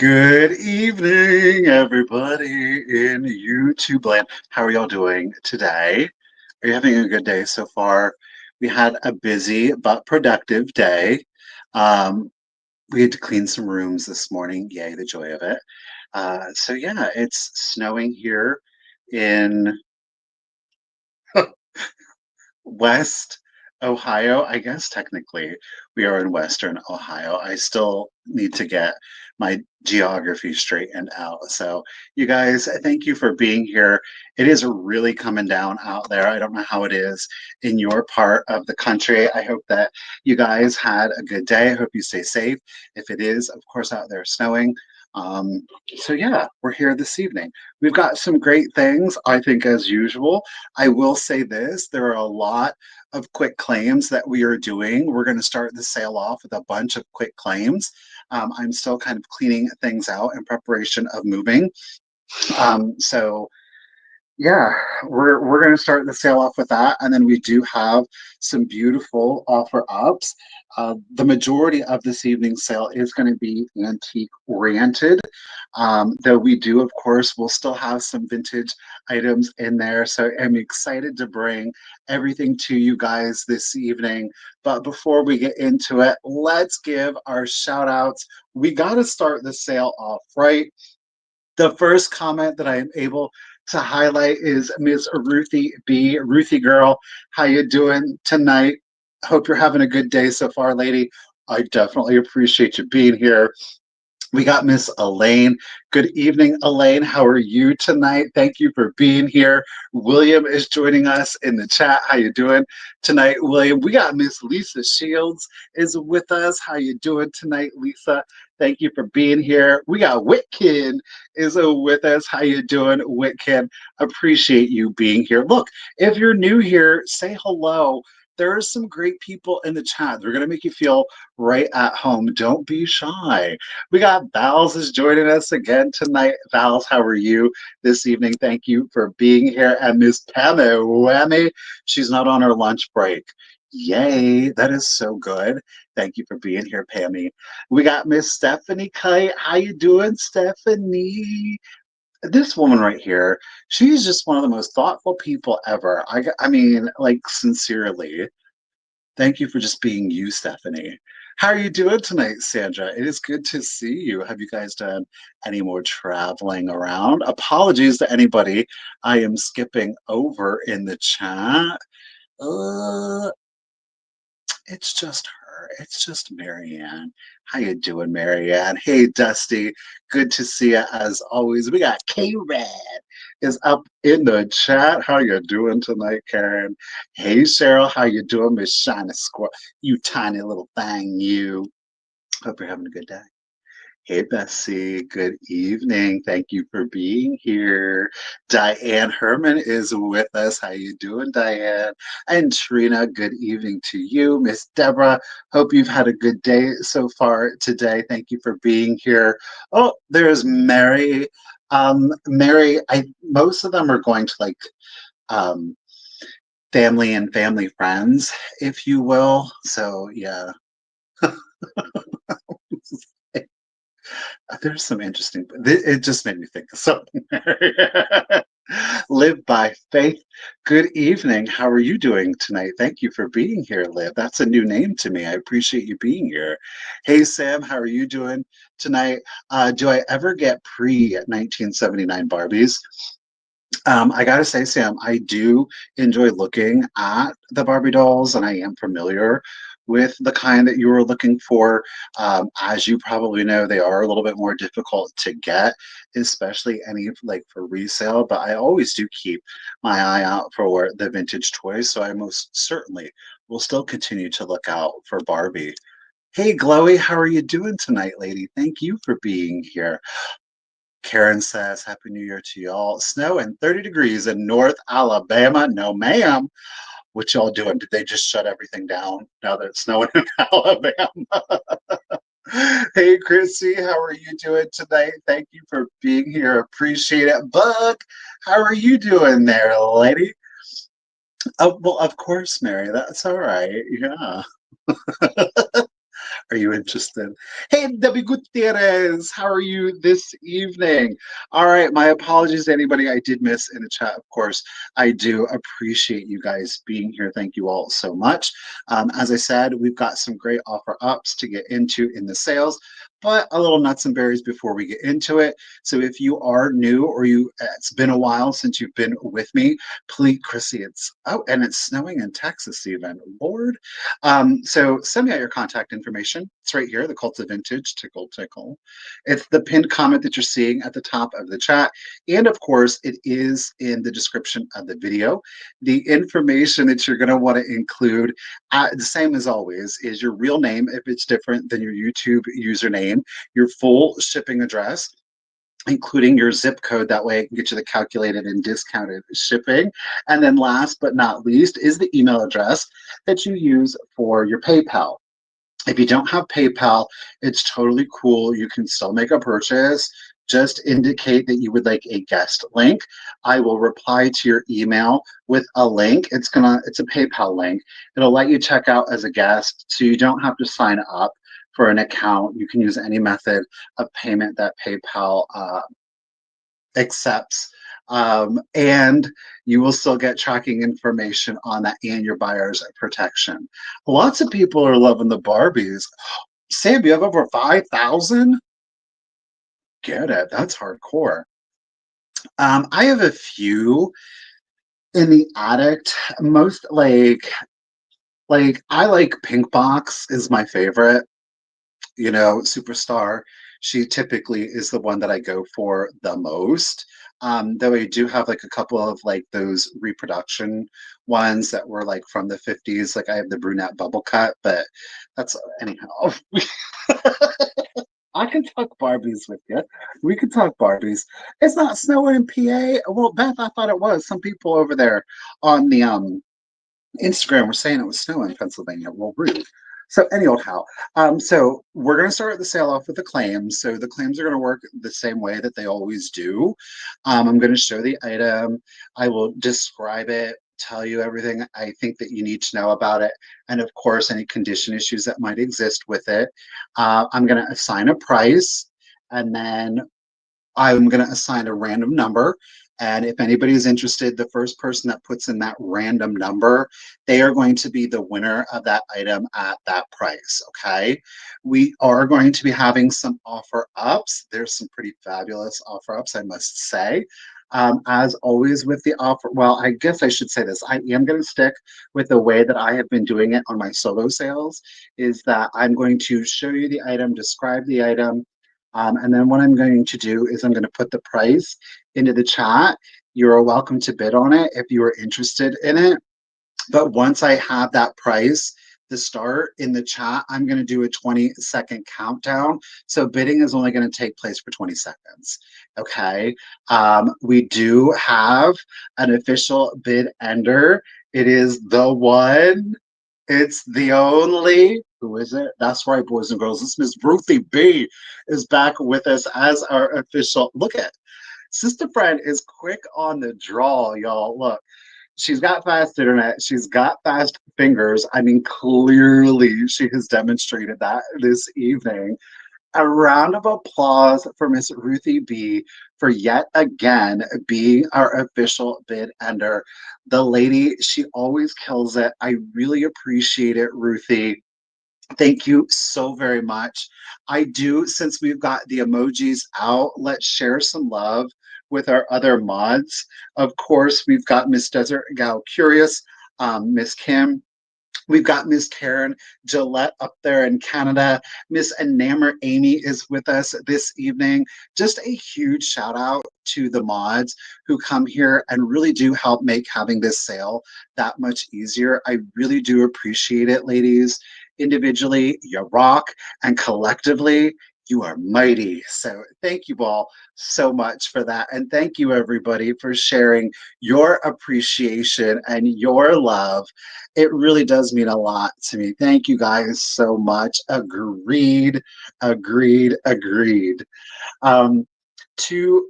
Good evening, everybody in YouTube land. How are y'all doing today? Are you having a good day so far? We had a busy but productive day. Um, we had to clean some rooms this morning. Yay, the joy of it. So yeah, it's snowing here in West Ohio. I guess technically we are in Western Ohio. I still need to get my geography straightened out. So, you guys, thank you for being here. It is really coming down out there. I don't know how it is in your part of the country. I hope that you guys had a good day. I hope you stay safe. If it is, of course, out there snowing. So, yeah, we're here this evening. We've got some great things, I think, as usual. I will say this, there are a lot of quick claims that we are doing. We're going to start the sale off with a bunch of quick claims. I'm still kind of cleaning things out in preparation of moving. So yeah, we're going to start the sale off with that, and then we do have some beautiful offer ups. The majority of this evening's sale is going to be antique oriented, though we do, of course, we'll still have some vintage items in there. So I'm excited to bring everything to you guys this evening. But before we get into it, let's give our shout outs. We got to start the sale off right. The first comment that I am able to highlight is Miss Ruthie B. Ruthie girl, how you doing tonight? Hope you're having a good day so far, lady. I definitely appreciate you being here. We got Miss Elaine. Good evening, Elaine. How are you tonight? Thank you for being here. William is joining us in the chat. How you doing tonight, William? We got Miss Lisa Shields is with us. How you doing tonight, Lisa? Thank you for being here. We got Whitkin is with us. How you doing, Whitkin? Appreciate you being here. Look, if you're new here, say hello. There are some great people in the chat. They're going to make you feel right at home. Don't be shy. We got Vals is joining us again tonight. Vals, how are you this evening? Thank you for being here. And Miss Pammy Whammy, she's not on her lunch break. Yay, that is so good. Thank you for being here, Pammy. We got Miss Stephanie Kite. How you doing, Stephanie? This woman right here, she's just one of the most thoughtful people ever. I mean, like, sincerely. Thank you for just being you, Stephanie. How are you doing tonight, Sandra? It is good to see you. Have you guys done any more traveling around? Apologies to anybody I am skipping over in the chat. Uh, it's just her. It's just Marianne. How you doing, Marianne? Hey, Dusty. Good to see you as always. We got K-Rad is up in the chat. How you doing tonight, Karen? Hey, Cheryl. How you doing, Miss Shiny Squirrel? You tiny little thing, you. Hope you're having a good day. Hey, Bessie. Good evening. Thank you for being here. Diane Herman is with us. How you doing, Diane? And Trina, good evening to you. Miss Deborah, hope you've had a good day so far today. Thank you for being here. Oh, there's Mary. Mary, most of them are going to like um, family and family friends, if you will. So yeah. There's some interesting. It just made me think of something. Live by faith. Good evening. How are you doing tonight? Thank you for being here, Liv. That's a new name to me. I appreciate you being here. Hey, Sam. How are you doing tonight? Do I ever get pre 1979 Barbies? I gotta say, Sam, I do enjoy looking at the Barbie dolls, and I am familiar with the kind that you were looking for. As you probably know, they are a little bit more difficult to get, especially any like for resale. But I always do keep my eye out for the vintage toys, so I most certainly will still continue to look out for Barbie. Hey, Glowy, how are you doing tonight, lady? Thank you for being here. Karen says, Happy New Year to y'all. Snow and 30 degrees in North Alabama. No, ma'am. What y'all doing? Did they just shut everything down now that it's snowing in Alabama? Hey, Chrissy, how are you doing tonight? Thank you for being here. Appreciate it. Buck, how are you doing there, lady? Oh, well, of course, Mary. That's all right. Yeah. Are you interested? Hey, Debbie Gutierrez, how are you this evening? All right, my apologies to anybody I did miss in the chat. Of course, I do appreciate you guys being here. Thank you all so much. As I said, we've got some great offer ups to get into in the sales, but a little nuts and berries before we get into it. So if you are new or it's been a while since you've been with me, please, Chrissy, and it's snowing in Texas even. Lord. So send me out your contact information. It's right here, the Cult of Vintage, tickle, tickle. It's the pinned comment that you're seeing at the top of the chat. And of course, it is in the description of the video. The information that you're going to want to include, the same as always, is your real name if it's different than your YouTube username, your full shipping address, including your zip code. That way I can get you the calculated and discounted shipping. And then last but not least is the email address that you use for your PayPal. If you don't have PayPal, it's totally cool. You can still make a purchase. Just indicate that you would like a guest link. I will reply to your email with a link. It's a PayPal link. It'll let you check out as a guest, so you don't have to sign up for an account. You can use any method of payment that PayPal accepts. And you will still get tracking information on that and your buyer's protection. Lots of people are loving the Barbies. Sam, you have over 5,000? Get it. That's hardcore. I have a few in the attic. Most like I like Pink Box is my favorite. Superstar. She typically is the one that I go for the most. Though I do have like a couple of like those reproduction ones that were like from the 50s. Like I have the brunette bubble cut, but that's anyhow. I can talk Barbies with you. We can talk Barbies. It's not snowing in PA. Well, Beth, I thought it was. Some people over there on the Instagram were saying it was snowing in Pennsylvania. Well, rude. So anyhow, so we're going to start the sale off with the claims. So the claims are going to work the same way that they always do. I'm going to show the item. I will describe it, tell you everything I think that you need to know about it, and of course, any condition issues that might exist with it. I'm going to assign a price, and then I'm going to assign a random number. And if anybody is interested, the first person that puts in that random number, they are going to be the winner of that item at that price. Okay. We are going to be having some offer ups. There's some pretty fabulous offer ups, I must say. As always with the offer, well, I guess I should say this. I am going to stick with the way that I have been doing it on my solo sales, is that I'm going to show you the item, describe the item, and then what I'm going to do is I'm going to put the price into the chat. You're welcome to bid on it if you are interested in it. But once I have that price, the start in the chat, I'm going to do a 20-second countdown. So bidding is only going to take place for 20 seconds. Okay. We do have an official bid ender. It is the one. It's the only. Who is it? That's right, boys and girls. It's Miss Ruthie B is back with us as our official. Look at Sister Friend is quick on the draw, y'all. Look, she's got fast internet. She's got fast fingers. I mean, clearly she has demonstrated that this evening. A round of applause for Miss Ruthie B for yet again being our official bid ender. The lady, she always kills it. I really appreciate it, Ruthie. Thank you so very much. I do, since we've got the emojis out, let's share some love with our other mods. Of course, we've got Miss Desert Gal Curious, Miss Kim, we've got Miss Karen Gillette up there in Canada. Miss Enamour Amy is with us this evening. Just a huge shout out to the mods who come here and really do help make having this sale that much easier. I really do appreciate it, ladies. Individually, you rock, and collectively, you are mighty. So thank you all so much for that. And thank you, everybody, for sharing your appreciation and your love. It really does mean a lot to me. Thank you guys so much. Agreed, agreed, agreed.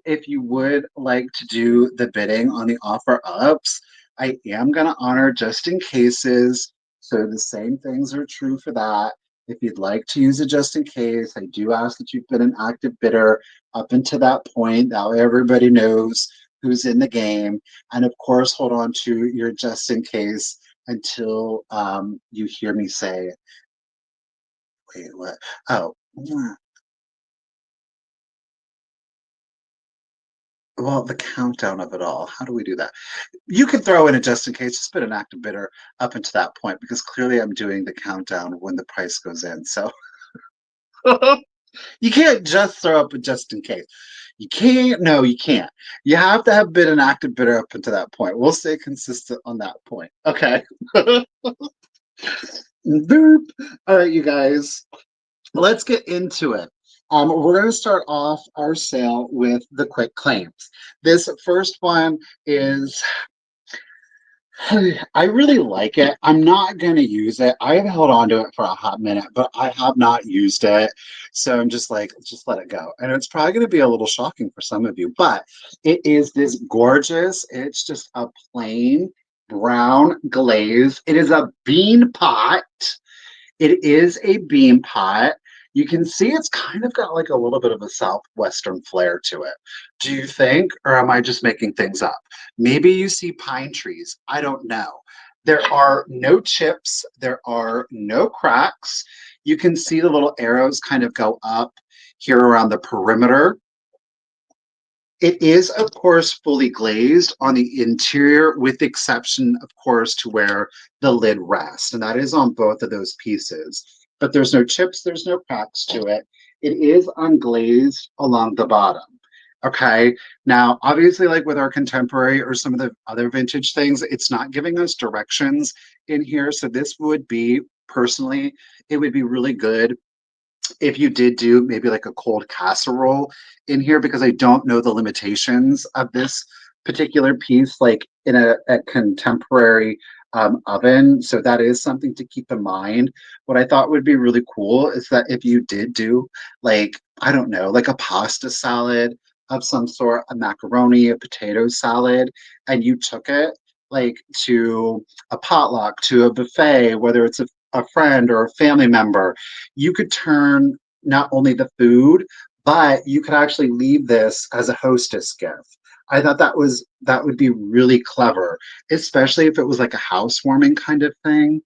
If you would like to do the bidding on the offer ups, I am going to honor just in cases. So the same things are true for that. If you'd like to use it just in case, I do ask that you've been an active bidder up until that point. That way everybody knows who's in the game. And of course, hold on to your just in case until you hear me say, wait, what? Oh, well, the countdown of it all. How do we do that? You can throw in a just in case, just been an active bidder up until that point because clearly I'm doing the countdown when the price goes in. So you can't just throw up a just in case. You can't. No, you can't. You have to have been an active bidder up until that point. We'll stay consistent on that point. Okay. Boop. All right, you guys. Let's get into it. We're going to start off our sale with the quick claims. This first one is I really like it. I'm not going to use it. I have held on to it for a hot minute, but I have not used it. So I'm just like, just let it go. And it's probably going to be a little shocking for some of you, but it is this gorgeous, it's just a plain brown glaze. It is a bean pot. It is a bean pot. You can see it's kind of got like a little bit of a Southwestern flair to it. Do you think, or am I just making things up? Maybe you see pine trees. I don't know. There are no chips. There are no cracks. You can see the little arrows kind of go up here around the perimeter. It is, of course, fully glazed on the interior, with the exception, of course, to where the lid rests, and that is on both of those pieces. But there's no chips, there's no cracks to it. It is unglazed along the bottom. Okay, now obviously, like with our contemporary or some of the other vintage things, it's not giving us directions in here. So this would be, personally, it would be really good if you did do maybe like a cold casserole in here, because I don't know the limitations of this particular piece, like in a contemporary oven. So that is something to keep in mind. What I thought would be really cool is that if you did do like, I don't know, like a pasta salad of some sort, a macaroni, a potato salad, and you took it like to a potluck, to a buffet, whether it's a friend or a family member, you could turn not only the food, but you could actually leave this as a hostess gift. I thought that would be really clever, especially if it was like a housewarming kind of thing.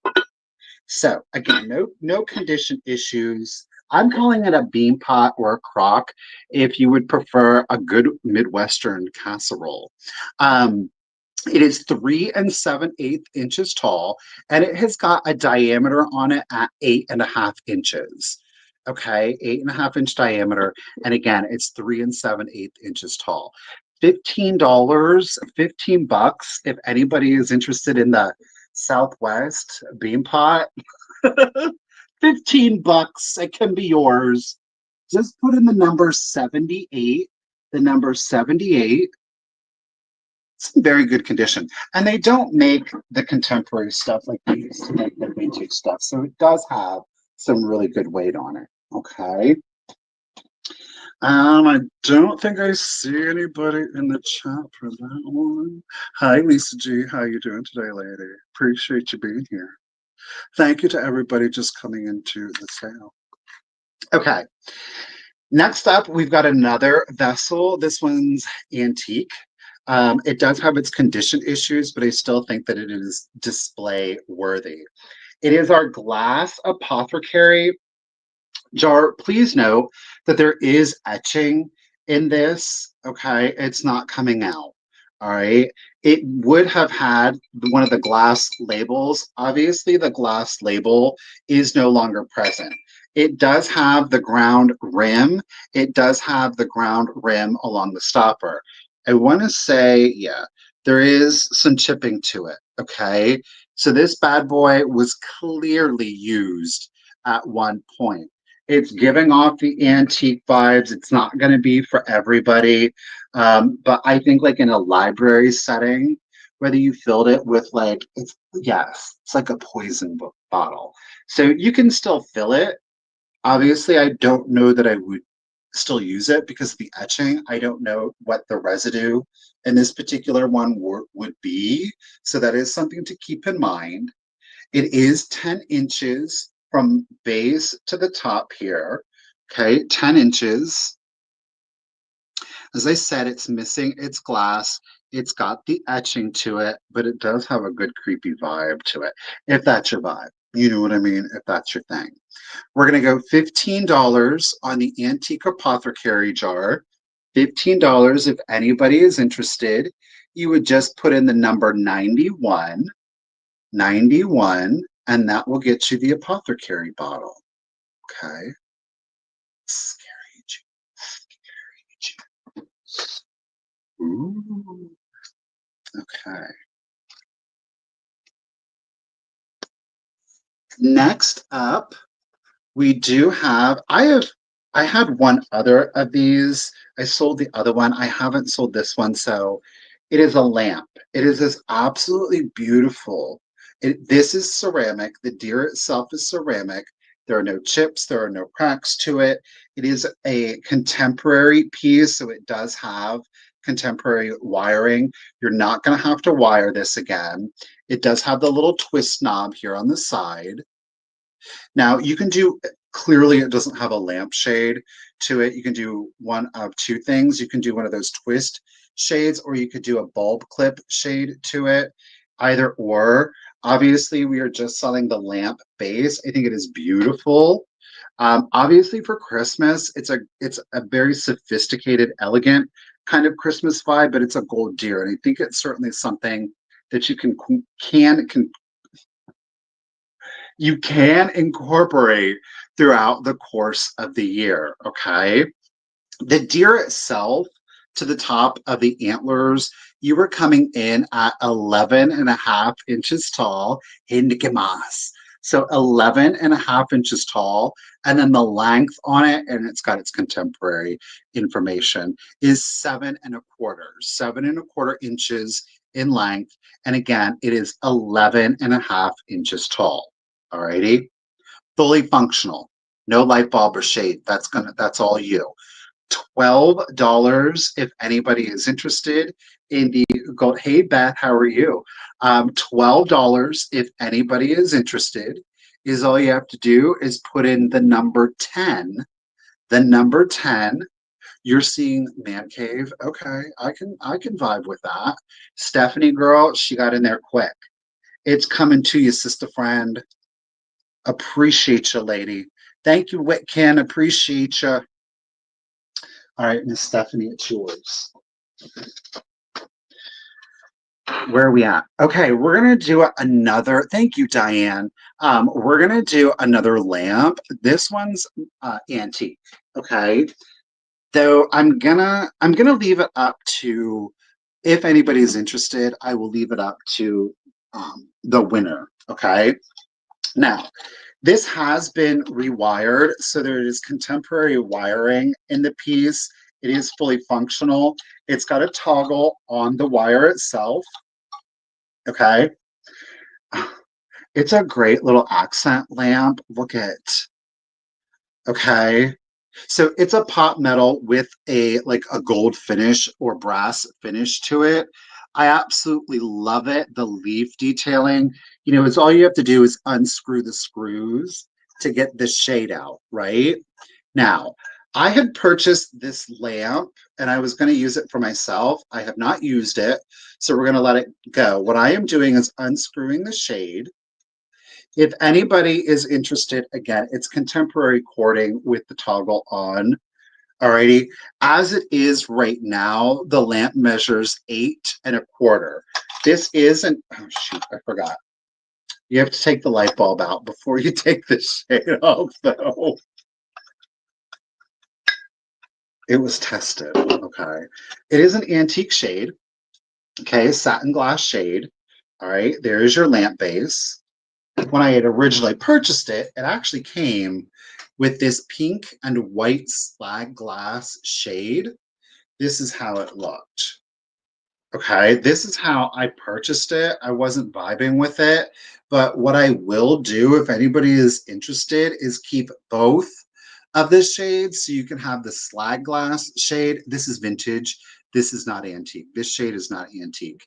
So again, no condition issues. I'm calling it a bean pot or a crock if you would prefer a good Midwestern casserole. It is 3 7/8 inches tall, and it has got a diameter on it at 8.5 inches. Okay, 8.5 inch diameter, and again, it's 3 7/8 inches tall. $15, $15. If anybody is interested in the Southwest bean pot, $15. It can be yours. Just put in the number 78. The number 78. It's in very good condition. And they don't make the contemporary stuff like they used to make the vintage stuff. So it does have some really good weight on it. Okay. I don't think I see anybody in the chat for that one. Hi, Lisa G. How you doing today, lady? Appreciate you being here. Thank you to everybody just coming into the sale. Okay. Next up, we've got another vessel. This one's antique. It does have its condition issues, but I still think that it is display worthy. It is our glass apothecary jar. Please note that there is etching in this. Okay, it's not coming out. All right, it would have had one of the glass labels. Obviously, the glass label is no longer present. It does have the ground rim. It does have the ground rim along the stopper. I want to say, yeah, there is some chipping to it. Okay, so this bad boy was clearly used at one point. It's giving off the antique vibes. It's not going to be for everybody. But I think like in a library setting, whether you filled it with like, yes, it's like a poison book bottle. So you can still fill it. Obviously, I don't know that I would still use it because of the etching. I don't know what the residue in this particular one would be. So that is something to keep in mind. It is 10 inches from base to the top here, okay, 10 inches. As I said, it's missing its glass. It's got the etching to it, but it does have a good creepy vibe to it. If that's your vibe, you know what I mean? If that's your thing. We're going to go $15 on the antique apothecary jar. $15 if anybody is interested. You would just put in the number 91, 91, and that will get you the apothecary bottle. Okay. Scary. Ooh. Okay. Next up, we do have, I had one other of these. I sold the other one. I haven't sold this one. So it is a lamp. It is this absolutely beautiful. This is ceramic. The deer itself is ceramic. There are no chips. There are no cracks to it. It is a contemporary piece. So it does have contemporary wiring. You're not going to have to wire this again. It does have the little twist knob here on the side. Now you can do, clearly it doesn't have a lampshade to it. You can do one of two things. You can do one of those twist shades, or you could do a bulb clip shade to it, either or. Obviously, we are just selling the lamp base. I think it is beautiful. Obviously for Christmas, it's a very sophisticated, elegant kind of Christmas vibe, but it's a gold deer. And I think it's certainly something that you can incorporate throughout the course of the year, okay? The deer itself, to the top of the antlers, you were coming in at 11 and a half inches tall. Hindikimas. So 11 and a half inches tall. And then the length on it, and it's got its contemporary information, is 7.25 inches in length. And again, it is 11 and a half inches tall. Alrighty, fully functional, no light bulb or shade. That's all you. $12 if anybody is interested in the gold. Hey Beth, how are you? $12 if anybody is interested. Is all you have to do is put in the number 10. The number 10. You're seeing man cave. Okay, I can vibe with that. Stephanie girl, she got in there quick. It's coming to you, sister friend. Appreciate you, lady. Thank you, Whitcan. Appreciate you. All right, Miss Stephanie, it's yours. Where are we at? Okay, we're gonna do another. Thank you, Diane. We're gonna do another lamp. This one's antique. Okay, though I'm gonna leave it up to, if anybody's interested, I will leave it up to the winner. Okay. Now, this has been rewired, so there is contemporary wiring in the piece. It is fully functional. It's got a toggle on the wire itself. Okay. It's a great little accent lamp. Look at, okay. So it's a pot metal with a gold finish or brass finish to it. I absolutely love it. The leaf detailing, it's all you have to do is unscrew the screws to get the shade out, right? Now, I had purchased this lamp and I was going to use it for myself. I have not used it, so we're going to let it go. What I am doing is unscrewing the shade. If anybody is interested, again, it's contemporary cording with the toggle on. Alrighty, as it is right now, the lamp measures 8.25. This isn't, oh shoot, I forgot. You have to take the light bulb out before you take the shade off, though. It was tested, okay. It is an antique shade, okay, satin glass shade. All right, there is your lamp base. When I had originally purchased it, it actually came with this pink and white slag glass shade. This is how it looked. Okay, this is how I purchased it. I wasn't vibing with it, but what I will do, if anybody is interested, is keep both of the shades so you can have the slag glass shade. This is vintage. This is not antique. This shade is not antique.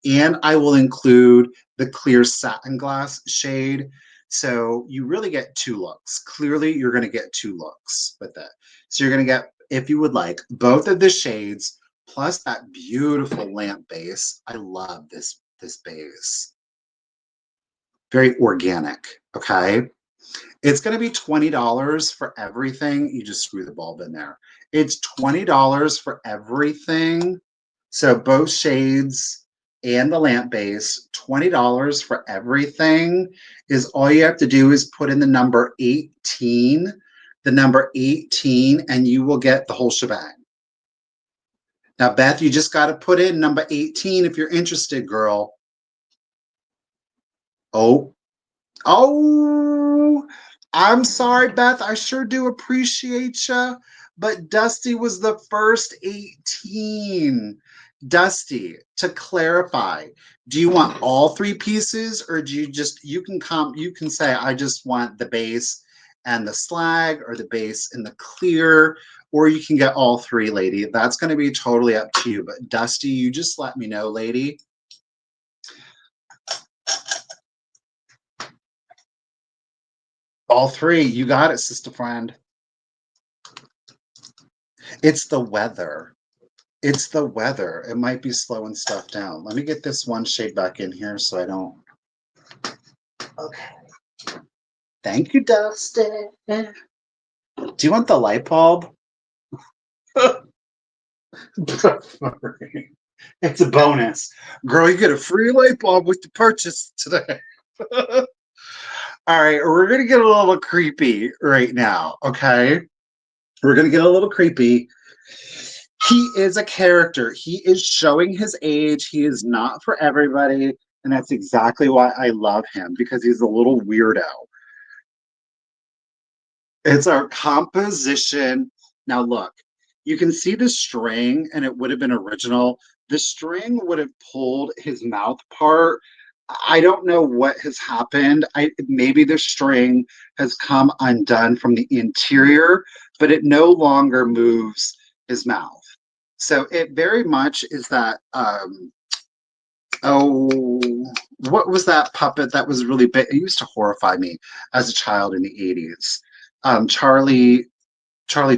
And I will include the clear satin glass shade. So you really get two looks. Clearly, you're going to get two looks with it. So you're going to get, if you would like, both of the shades plus that beautiful lamp base. I love this base. Very organic, okay? It's going to be $20 for everything. You just screw the bulb in there. It's $20 for everything. So both shades and the lamp base, $20 for everything is all you have to do is put in the number 18, and you will get the whole shebang. Now, Beth, you just got to put in number 18 if you're interested, girl. Oh, I'm sorry, Beth. I sure do appreciate you. But Dusty was the first 18. Dusty, to clarify, do you want all three pieces or do you just, you can say, I just want the base and the slag or the base and the clear, or you can get all three, lady. That's going to be totally up to you. But Dusty, you just let me know, lady. All three. You got it, sister friend. It's the weather. It's the weather. It might be slowing stuff down. Let me get this one shade back in here so I don't. Okay. Thank you, Dusty. Do you want the light bulb? It's a bonus. Girl, you get a free light bulb with the purchase today. All right, we're going to get a little creepy right now, okay? We're going to get a little creepy. He is a character. He is showing his age. He is not for everybody. And that's exactly why I love him, because he's a little weirdo. It's our composition. Now, look, you can see the string, and it would have been original. The string would have pulled his mouth part. I don't know what has happened. Maybe the string has come undone from the interior, but it no longer moves his mouth. So it very much is that, oh, what was that puppet that was really big? It used to horrify me as a child in the 80s. Charlie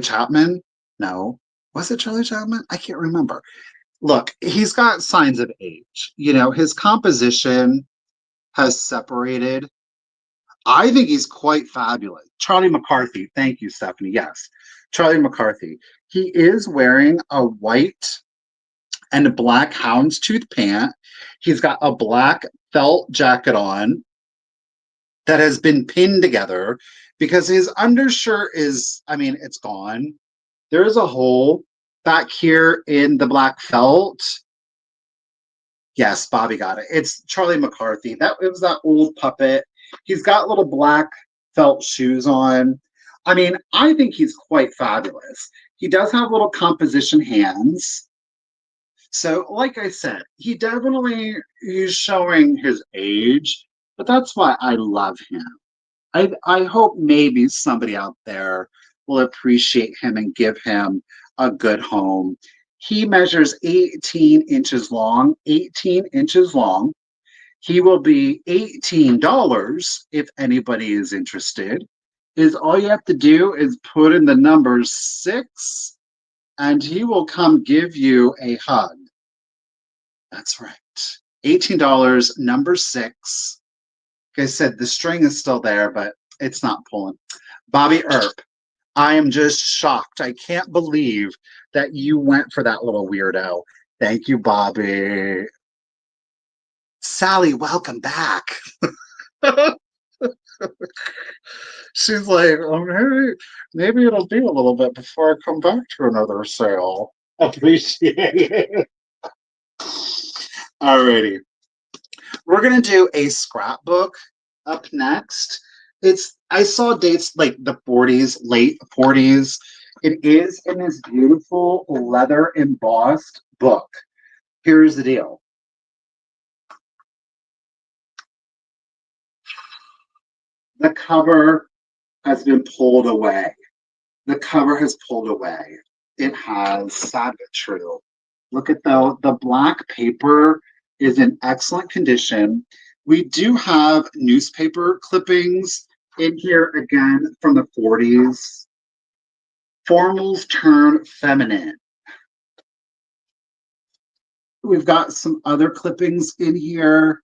Chapman? No. Was it Charlie Chapman? I can't remember. Look, he's got signs of age. You know, his composition has separated. I think he's quite fabulous. Charlie McCarthy. Thank you, Stephanie. Yes. Charlie McCarthy. He is wearing a white and a black houndstooth pant. He's got a black felt jacket on that has been pinned together because his undershirt is, I mean, it's gone. There is a hole back here in the black felt. Yes, Bobby got it. It's Charlie McCarthy. It was that old puppet. He's got little black felt shoes on. I mean, I think he's quite fabulous. He does have little composition hands. So, like I said, he definitely is showing his age, but that's why I love him. I hope maybe somebody out there will appreciate him and give him a good home. He measures 18 inches long, 18 inches long. He will be $18 if anybody is interested. Is all you have to do is put in the number 6 and he will come give you a hug. That's right. $18, number 6. Like I said, the string is still there, but it's not pulling. Bobby Earp, I am just shocked. I can't believe that you went for that little weirdo. Thank you, Bobby. Sally, welcome back. She's like, oh, maybe it'll be a little bit before I come back to another sale. Appreciate it. Alrighty. We're gonna do a scrapbook up next. I saw dates like the 40s, late 40s. It is in this beautiful leather embossed book. Here's the deal. The cover has been pulled away. The cover has pulled away. It has, sad but true. Look at the black paper is in excellent condition. We do have newspaper clippings in here again from the 40s. Formals turn feminine. We've got some other clippings in here.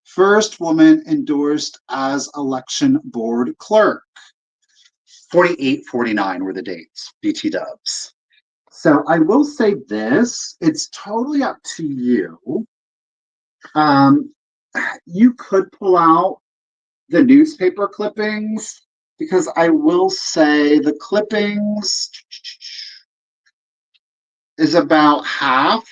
First woman endorsed as election board clerk. 48, 49 were the dates, BT dubs. So I will say this, it's totally up to you. You could pull out the newspaper clippings because I will say the clippings is about half.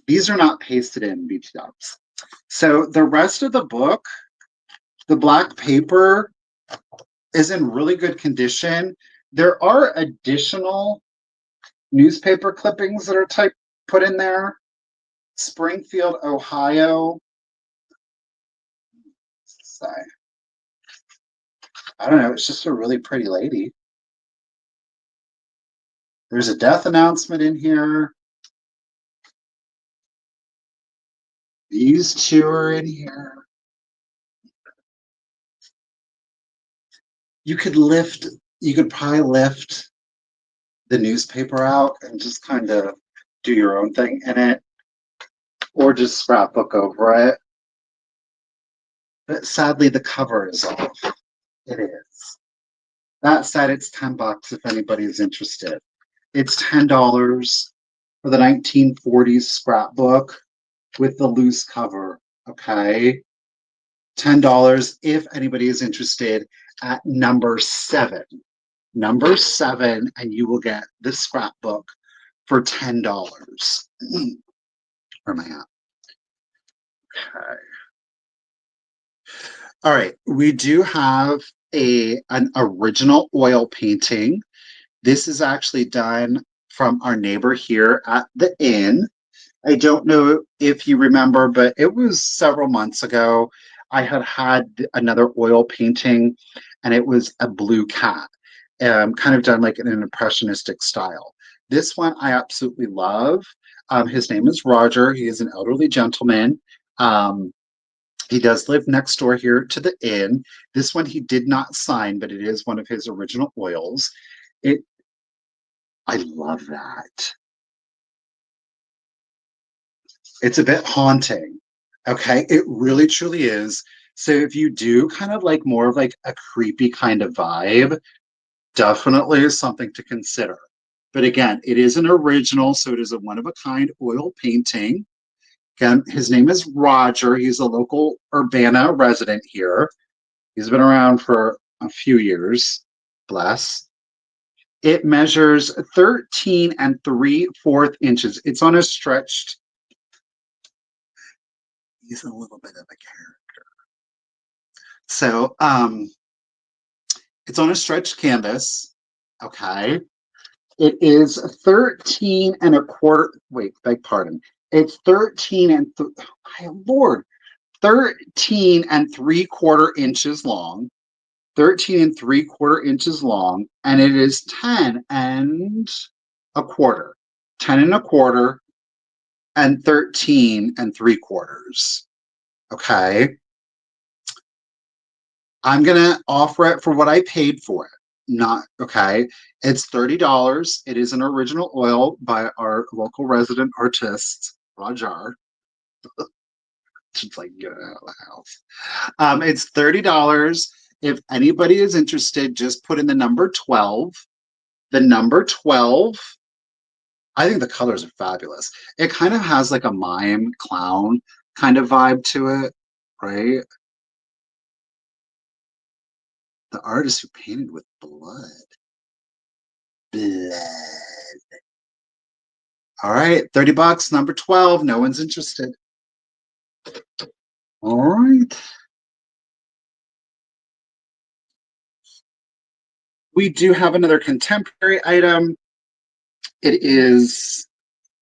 These are not pasted in BT dubs. So the rest of the book, the black paper is in really good condition. There are additional newspaper clippings that are put in there. Springfield, Ohio. I don't know, it's just a really pretty lady. There's a death announcement in here. These two are in here. You could probably lift the newspaper out and just kind of do your own thing in it, or just scrapbook over it. But sadly, the cover is off. It is. That said, it's $10 if anybody's interested. It's $10 for the 1940s scrapbook with the loose cover. Okay. $10 if anybody is interested at number 7. Number 7, and you will get this scrapbook for $10. Where am I at? Okay. All right, we do have an original oil painting. This is actually done from our neighbor here at the inn. I don't know if you remember, but it was several months ago. I had another oil painting, and it was a blue cat, kind of done like in an impressionistic style. This one I absolutely love. His name is Roger. He is an elderly gentleman. He does live next door here to the inn. This one he did not sign, but it is one of his original oils. I love that. It's a bit haunting. Okay, it really truly is. So if you do kind of like more of like a creepy kind of vibe, definitely is something to consider. But again, it is an original, so it is a one-of-a-kind oil painting. Again, his name is Roger. He's a local Urbana resident here. He's been around for a few years. Bless. It measures 13 3/4 inches. It's on a stretched. He's a little bit of a character. So it's on a stretched canvas. Okay. It is 13 1/4. Wait, beg pardon. It's 13 my Lord, 13 3/4 inches long. 13 3/4 inches long, and it is 10 1/4. 10 1/4 and 13 3/4. Okay. I'm gonna offer it for what I paid for it. Not okay. It's $30. It is an original oil by our local resident artist, Roger. Just like get it out of the house. It's $30. If anybody is interested, just put in the number 12. The number 12. I think the colors are fabulous. It kind of has like a mime clown kind of vibe to it, right? The artist who painted with blood. Blood. All right, $30, number 12. No one's interested. All right. We do have another contemporary item. It is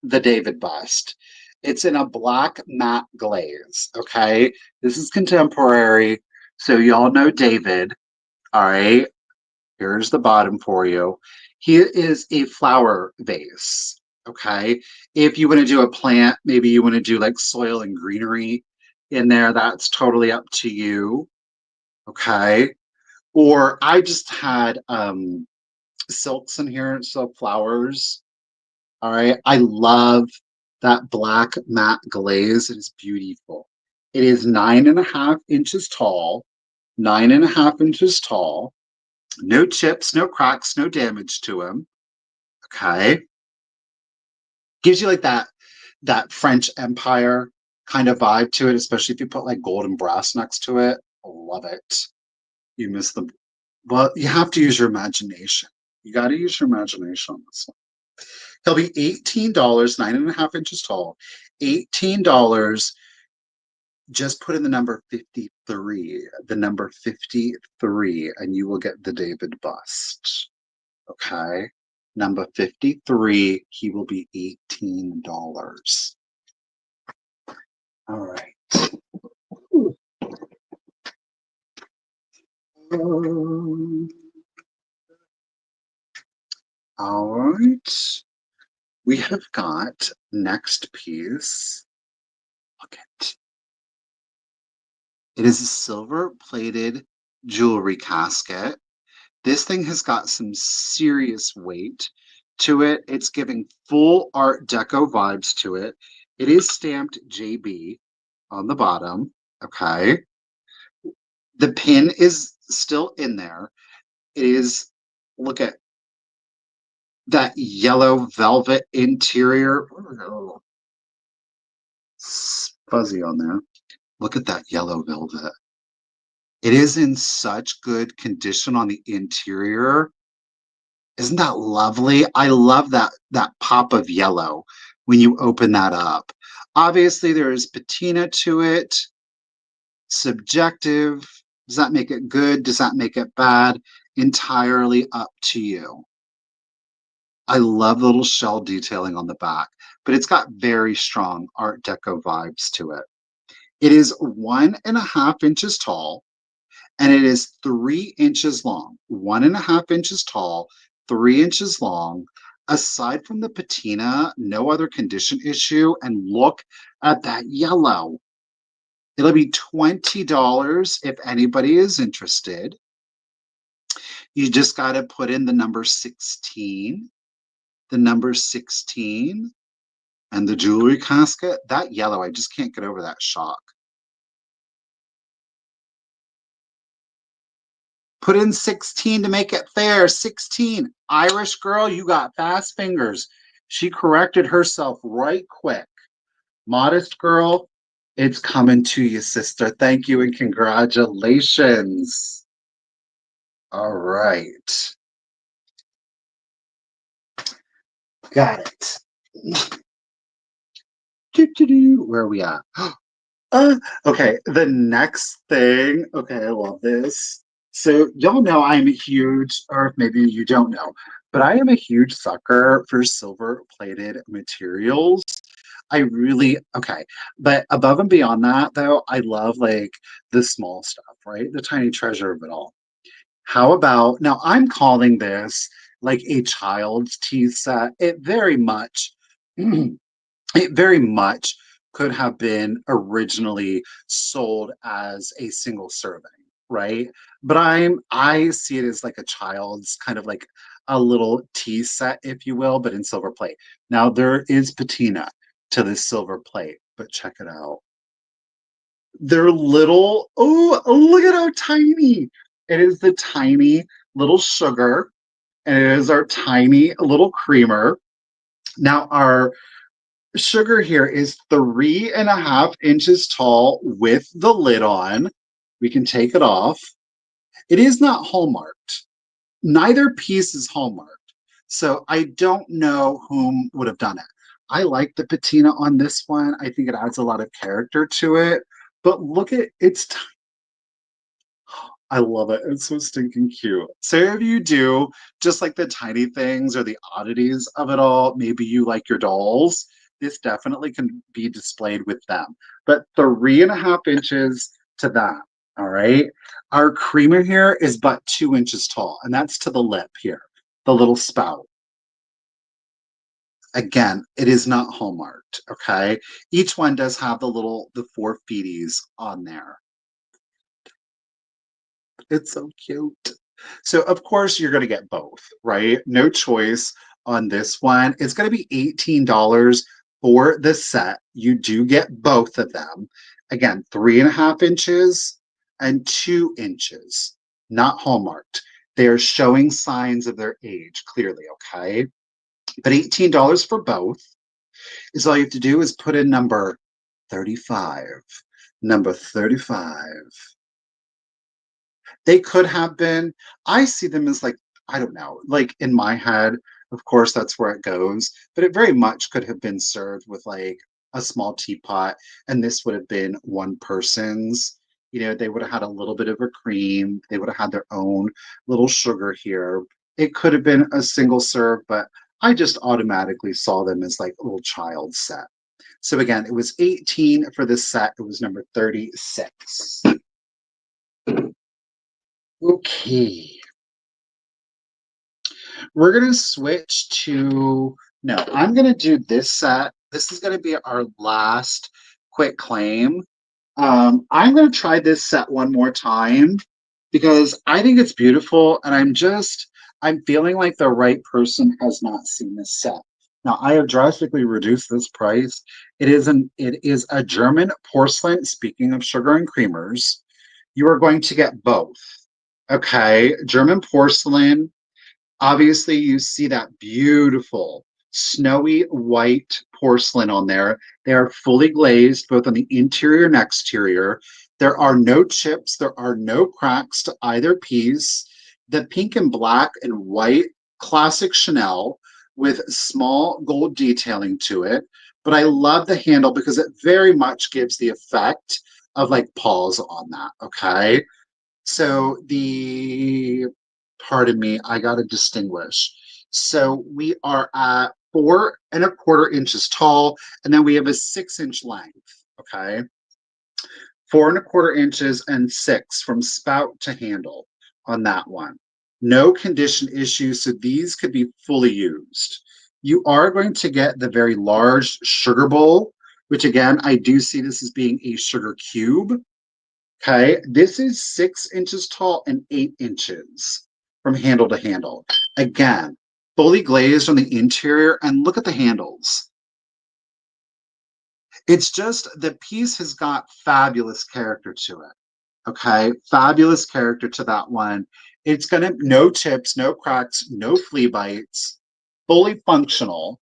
the David bust. It's in a black matte glaze, okay? This is contemporary, so y'all know David, all right? Here's the bottom for you. He is a flower vase, Okay. If you want to do a plant, maybe you want to do like soil and greenery in there, that's totally up to you. Okay. Or I just had silks in here, silk flowers. All right. I love that black matte glaze. It is beautiful. It is 9.5 inches tall, 9.5 inches tall. No chips, no cracks, no damage to them. Okay. Gives you like that French Empire kind of vibe to it, especially if you put like gold and brass next to it. I love it. You miss the Well, you have to use your imagination. You got to use your imagination on this one. He'll be $18, 9.5 inches tall. $18. Just put in the number 53, the number 53, and you will get the David bust. Okay. Number 53, he will be $18. All right. All right. We have got next piece. Look at it is a silver plated jewelry casket. This thing has got some serious weight to it. It's giving full Art Deco vibes to it. It is stamped JB on the bottom. Okay. The pin is still in there. It is, look at that yellow velvet interior. It's fuzzy on there. Look at that yellow velvet. It is in such good condition on the interior. Isn't that lovely? I love that pop of yellow when you open that up. Obviously, there is patina to it. Subjective. Does that make it good? Does that make it bad? Entirely up to you. I love the little shell detailing on the back, but it's got very strong Art Deco vibes to it. It is 1.5 inches tall and it is 3 inches long. 1.5 inches tall, 3 inches long. Aside from the patina, no other condition issue. And look at that yellow. It'll be $20 if anybody is interested. You just got to put in the number 16, the number 16, and the jewelry casket. That yellow, I just can't get over that shock. Put in 16 to make it fair. 16. Irish girl, you got fast fingers. She corrected herself right quick. Modest girl, it's coming to you, sister. Thank you and congratulations. All right. Got it. Where are we at? Okay, the next thing. Okay, I love this. So, y'all know I'm a huge, or maybe you don't know, but I am a huge sucker for silver plated materials. I really, okay. But above and beyond that, though, I love like the small stuff, right? The tiny treasure of it all. How about now? I'm calling this like a child's tea set. It very much, it very much could have been originally sold as a single serving, right? But I see it as like a child's kind of like a little tea set, if you will, but in silver plate. Now there is patina to this silver plate, but check it out. They're little, oh, look at how tiny. It is the tiny little sugar, and it is our tiny little creamer. Now our sugar here is 3.5 inches tall with the lid on. We can take it off. It is not hallmarked. Neither piece is hallmarked. So I don't know whom would have done it. I like the patina on this one. I think it adds a lot of character to it. But look at it's I love it. It's so stinking cute. So if you do just like the tiny things or the oddities of it all, maybe you like your dolls, this definitely can be displayed with them. But 3.5 inches to that. All right. Our creamer here is but 2 inches tall, and that's to the lip here, the little spout. Again, it is not hallmarked, okay? Each one does have the 4 feeties on there. It's so cute. So of course you're gonna get both, right? No choice on this one. It's gonna be $18 for the set. You do get both of them. Again, 3.5 inches and 2 inches, not hallmarked. They are showing signs of their age clearly, okay? But $18 for both is all you have to do is put in number 35. Number 35. They could have been. I see them as like, I don't know, like in my head, of course, that's where it goes, but it very much could have been served with like a small teapot, and this would have been one person's. They would have had a little bit of a cream, they would have had their own little sugar here. It could have been a single serve, but I just automatically saw them as like a little child set. So again, it was 18 for this set. It was number 36. Okay. We're going to switch to, no, I'm going to do this set. This is going to be our last quick claim. I'm going to try this set one more time because I think it's beautiful, and I'm feeling like the right person has not seen this set. Now, I have drastically reduced this price. It is a German porcelain. Speaking of sugar and creamers, you are going to get both. Okay, German porcelain. Obviously, you see that beautiful snowy white porcelain on there. They are fully glazed both on the interior and exterior. There are no chips, there are no cracks to either piece. The pink and black and white, classic Chanel with small gold detailing to it. But I love the handle because it very much gives the effect of like paws on that. Okay. So pardon me, I got to distinguish. So we are at 4.25 inches tall, and then we have a 6 inch length. Okay. 4.25 inches and 6 from spout to handle on that one. No condition issues, so these could be fully used. You are going to get the very large sugar bowl, which again, I do see this as being a sugar cube. Okay, this is 6 inches tall and 8 inches from handle to handle. Again, fully glazed on the interior, and look at the handles. It's just the piece has got fabulous character to it. Okay, fabulous character to that one. It's gonna no chips, no cracks, no flea bites, fully functional.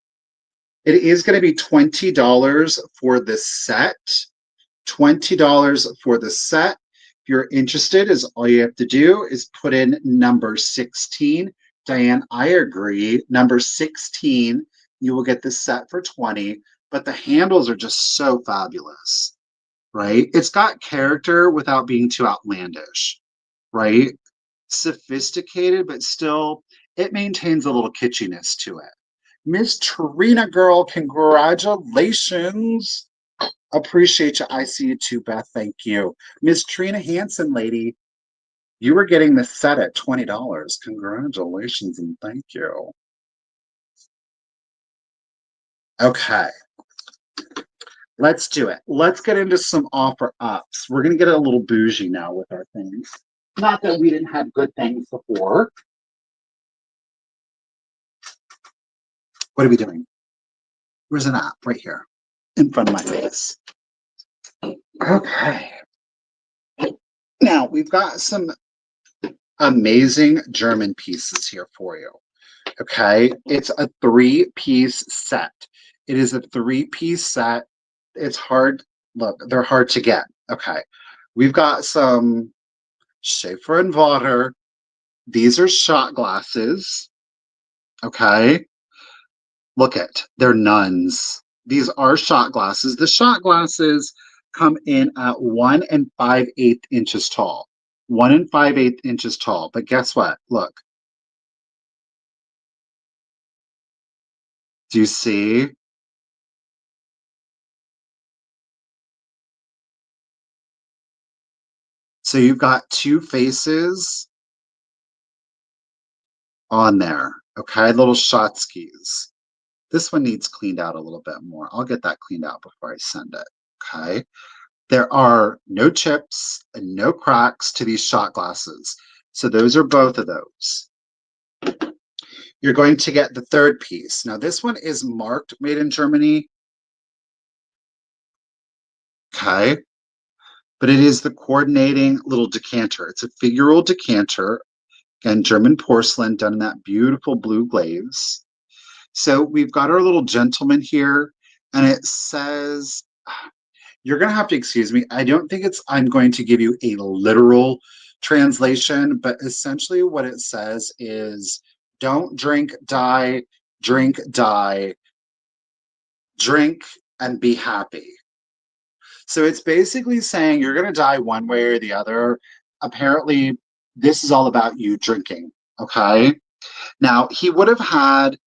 It is gonna be $20 for the set. $20 for the set. If you're interested, is all you have to do is put in number 16. Diane, I agree. Number 16, you will get the set for 20, but the handles are just so fabulous, right? It's got character without being too outlandish, right? Sophisticated, but still it maintains a little kitschiness to it. Miss Trina girl, congratulations. Appreciate you. I see you too, Beth. Thank you. Miss Trina Hansen, lady, you were getting the set at $20. Congratulations and thank you. Okay. Let's do it. Let's get into some offer ups. We're going to get a little bougie now with our things. Not that we didn't have good things before. What are we doing? Where's an app? Right here in front of my face. Okay. Now we've got some amazing German pieces here for you. Okay, it's a 3-piece set. It is a 3-piece set. It's hard. Look, they're hard to get. Okay, we've got some Schafer and Vater. These are shot glasses. Okay, look they're nuns. These are shot glasses. The shot glasses come in at 1 5/8 inches tall. 1 5/8 inches tall. But guess what? Look. Do you see? So you've got 2 faces on there. Okay, little shot skis. This one needs cleaned out a little bit more. I'll get that cleaned out before I send it, okay? There are no chips and no cracks to these shot glasses. So those are both of those. You're going to get the third piece. Now this one is marked made in Germany. Okay. But it is the coordinating little decanter. It's a figural decanter. Again, German porcelain done in that beautiful blue glaze. So we've got our little gentleman here, and it says, you're going to have to excuse me. I don't think I'm going to give you a literal translation, but essentially what it says is don't drink, die, drink, die, drink, and be happy. So it's basically saying you're going to die one way or the other. Apparently, this is all about you drinking. Okay. Now, he would have had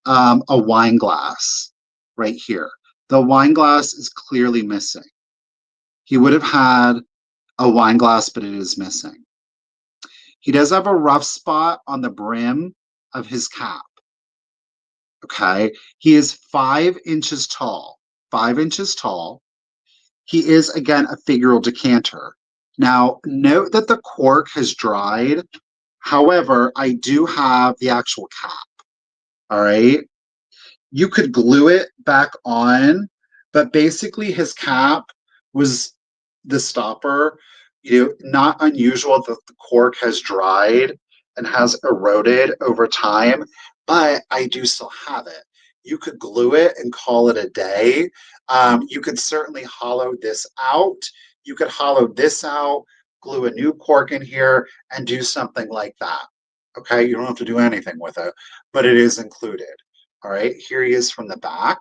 a wine glass right here. The wine glass is clearly missing. He would have had a wine glass, but it is missing. He does have a rough spot on the brim of his cap. Okay. He is 5 inches tall. 5 inches tall. He is, again, a figural decanter. Now, note that the cork has dried. However, I do have the actual cap. All right. You could glue it back on, but basically his cap was the stopper. Not unusual that the cork has dried and has eroded over time, but I do still have it. You could glue it and call it a day. You could certainly hollow this out. You could hollow this out, glue a new cork in here, and do something like that. Okay, you don't have to do anything with it, but it is included. All right, here he is from the back.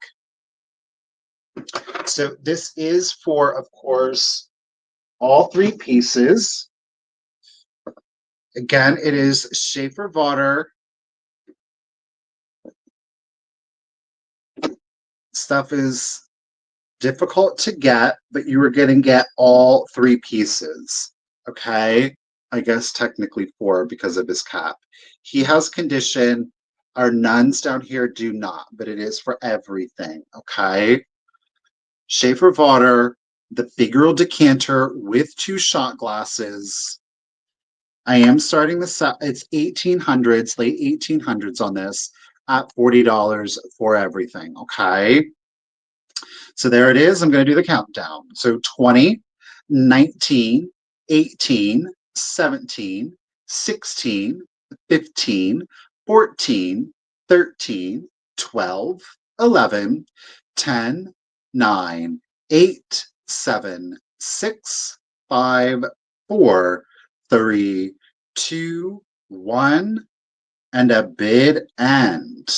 So this is for, of course, all 3 pieces. Again, it is Schafer Vater. Stuff is difficult to get, but you are going to get all 3 pieces. Okay, I guess technically 4 because of his cap. He has condition. Our nuns down here do not, but it is for everything. Okay. Schafer Vater, the figural decanter with 2 shot glasses. I am starting the set. It's 1800s, late 1800s on this at $40 for everything. Okay. So there it is. I'm going to do the countdown. So 20, 19, 18, 17, 16, 15, 14, 13, 12, 11, 10, 9, 8, 7, 6, 5, 4, 3, 2, 1, and a bid end.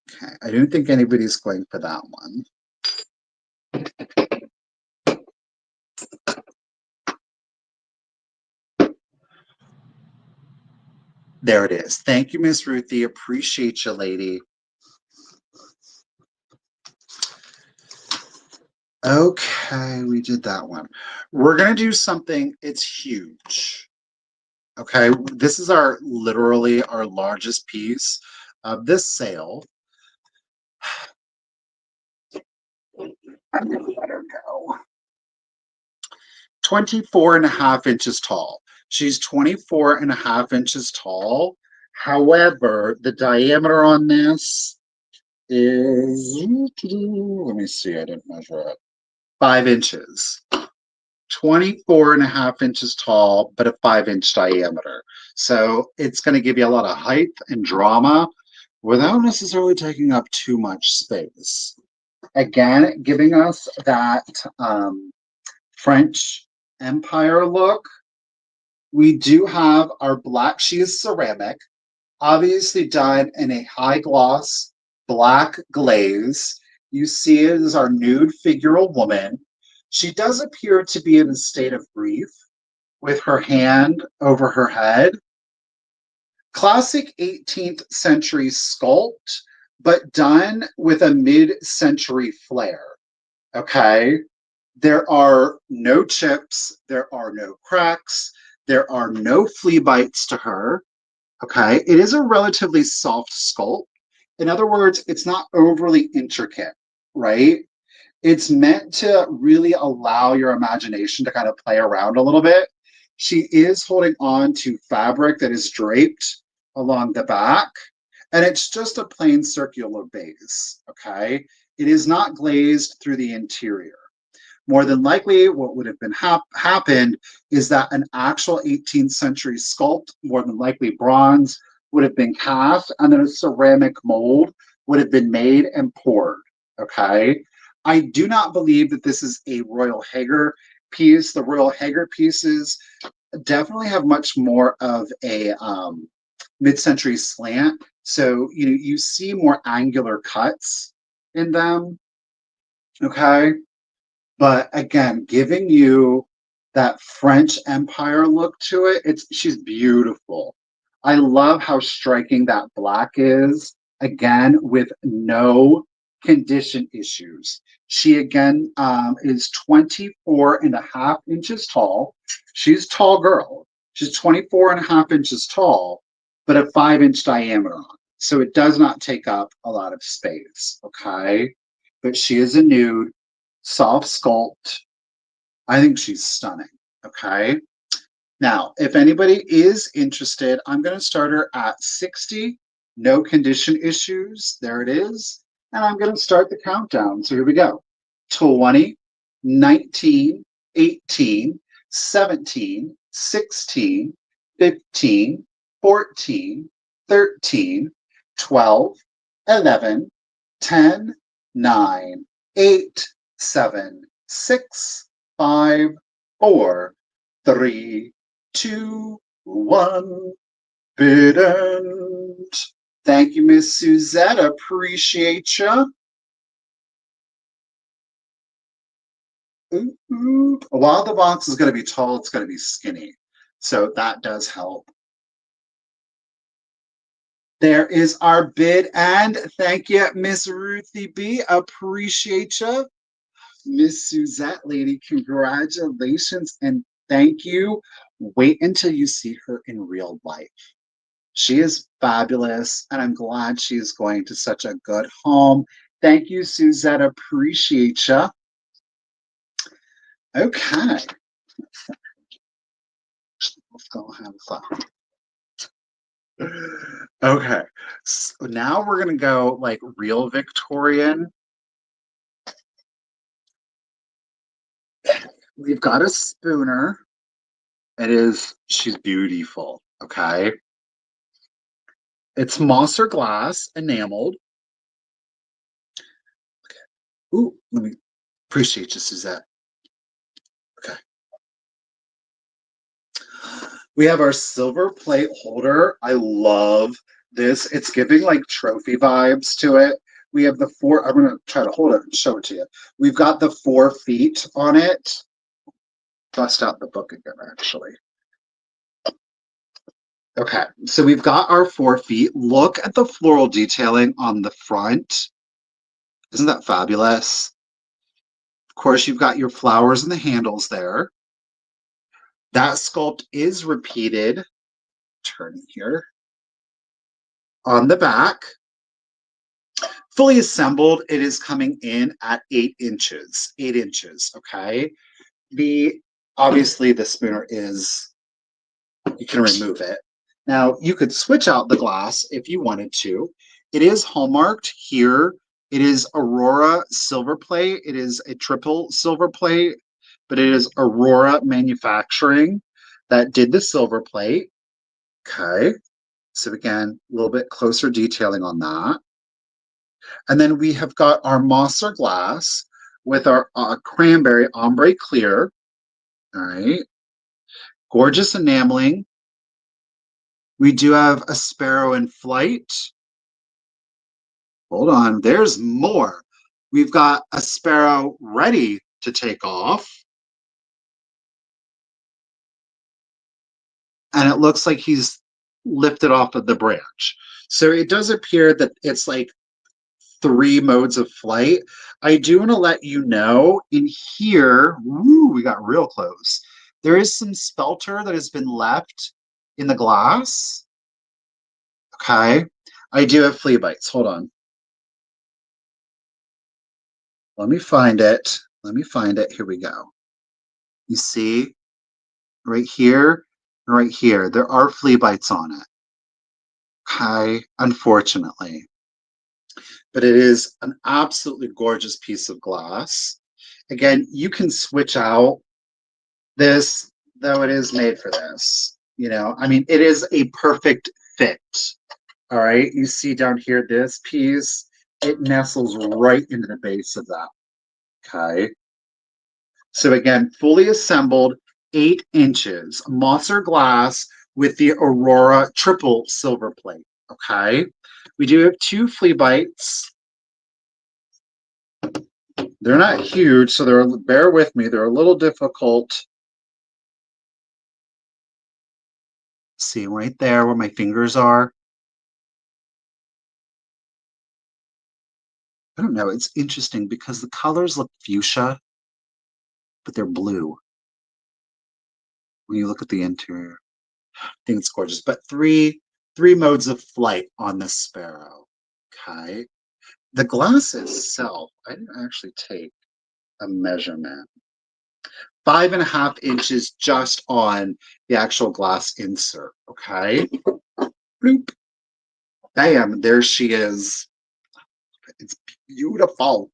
Okay, I don't think anybody's going for that one. There it is. Thank you, Miss Ruthie. Appreciate you, lady. Okay, we did that one. We're going to do something, it's huge. Okay, this is literally our largest piece of this sale. I'm going to let her go. 24.5 inches tall. She's 24.5 inches tall. However, the diameter on this is, let me see, I didn't measure it. 5 inches. 24.5 inches tall, but a 5-inch diameter. So it's going to give you a lot of height and drama without necessarily taking up too much space. Again, giving us that French Empire look. We do have our black, she is ceramic, obviously done in a high gloss black glaze. You see it as our nude figural woman. She does appear to be in a state of grief with her hand over her head. Classic 18th century sculpt, but done with a mid-century flair. Okay? There are no chips, there are no cracks, there are no flea bites to her. Okay, it is a relatively soft sculpt. In other words, it's not overly intricate, right? It's meant to really allow your imagination to kind of play around a little bit. She is holding on to fabric that is draped along the back, and it's just a plain circular base, okay? It is not glazed through the interior. More than likely, what would have been happened is that an actual 18th century sculpt, more than likely bronze, would have been cast, and then a ceramic mold would have been made and poured. Okay, I do not believe that this is a Royal Hager piece. The Royal Hager pieces definitely have much more of a mid-century slant, so you see more angular cuts in them. Okay, but again, giving you that French Empire look to it, she's beautiful. I love how striking that black is, again, with no condition issues. She again is 24.5 inches tall. She's a tall girl. She's 24.5 inches tall, but a 5 inch diameter on it. So it does not take up a lot of space. Okay. But she is a nude, soft sculpt. I think she's stunning. Okay. Now, if anybody is interested, I'm going to start her at 60, no condition issues. There it is. And I'm going to start the countdown. So here we go: 20, 19, 18, 17, 16, 15, 14, 13, 12, 11, 10, 9, 8, 7, 6, 5, 4, 3, 2, 1. Bid end. Thank you, Miss Suzette. Appreciate you. While the box is going to be tall, it's going to be skinny. So that does help. There is our bid and thank you, Miss Ruthie B. Appreciate you. Miss Suzette, lady, congratulations and thank you. Wait until you see her in real life. She is fabulous, and I'm glad she's going to such a good home. Thank you, Suzette. Appreciate you. Okay. Let's go have fun. Okay. So now we're going to go like real Victorian. We've got a spooner. She's beautiful. Okay. It's Moser glass, enameled. Ooh, let me appreciate you, Suzette. Okay. We have our silver plate holder. I love this. It's giving like trophy vibes to it. We have the four, I'm going to try to hold it and show it to you. We've got the 4 feet on it. Bust out the book again, actually. Okay, so we've got our 4 feet. Look at the floral detailing on the front. Isn't that fabulous? Of course, you've got your flowers and the handles there. That sculpt is repeated. Turn here. On the back. Fully assembled, it is coming in at 8 inches. 8 inches, okay? Obviously, the spooner is, you can remove it. Now, you could switch out the glass if you wanted to. It is hallmarked here. It is Aurora silver plate. It is a triple silver plate, but it is Aurora Manufacturing that did the silver plate. Okay. So again, a little bit closer detailing on that. And then we have got our Moser glass with our cranberry ombre clear. All right. Gorgeous enameling. We do have a sparrow in flight. Hold on, there's more. We've got a sparrow ready to take off. And it looks like he's lifted off of the branch. So it does appear that it's like 3 modes of flight. I do want to let you know in here, we got real close. There is some spelter that has been left in the glass. Okay. I do have flea bites. Hold on. Let me find it. Let me find it. Here we go. You see right here, right here, there are flea bites on it. Okay. Unfortunately, but it is an absolutely gorgeous piece of glass. Again, you can switch out this, though it is made for this. You know, I mean, it is a perfect fit. All right. You see down here, this piece, it nestles right into the base of that. Okay. So again, fully assembled, 8 inches, Mossar glass with the Aurora triple silver plate. Okay. We do have 2 flea bites. They're not huge, so they're, bear with me, they're a little difficult. See right there where my fingers are? I don't know, it's interesting because the colors look fuchsia, but they're blue when you look at the interior. I think it's gorgeous. But three modes of flight on this sparrow. Okay. The glass itself, I didn't actually take a measurement. 5.5 inches just on the actual glass insert. Okay. Bloop. Bam, there she is. It's beautiful.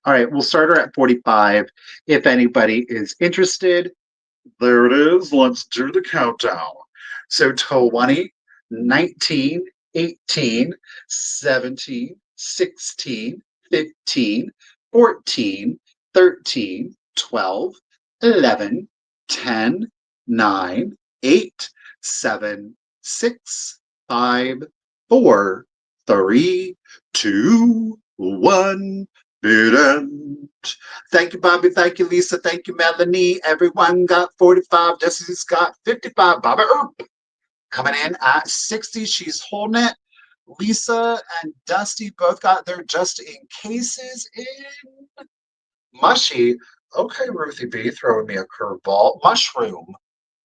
All right, we'll start her at 45. If anybody is interested, there it is. Let's do the countdown. So 20, 19, 18, 17, 16, 15, 14, 13, 12, 11, 10, 9, 8, 7, 6, 5, 4, 3, 2, 1. Didn't. Thank you, Bobby. Thank you, Lisa. Thank you, Melanie. Everyone got 45. Jesse's got 55. Bobby Earp coming in at 60. She's holding it. Lisa and Dusty both got their just in cases in. Mushy. Okay, Ruthie B throwing me a curveball. Mushroom.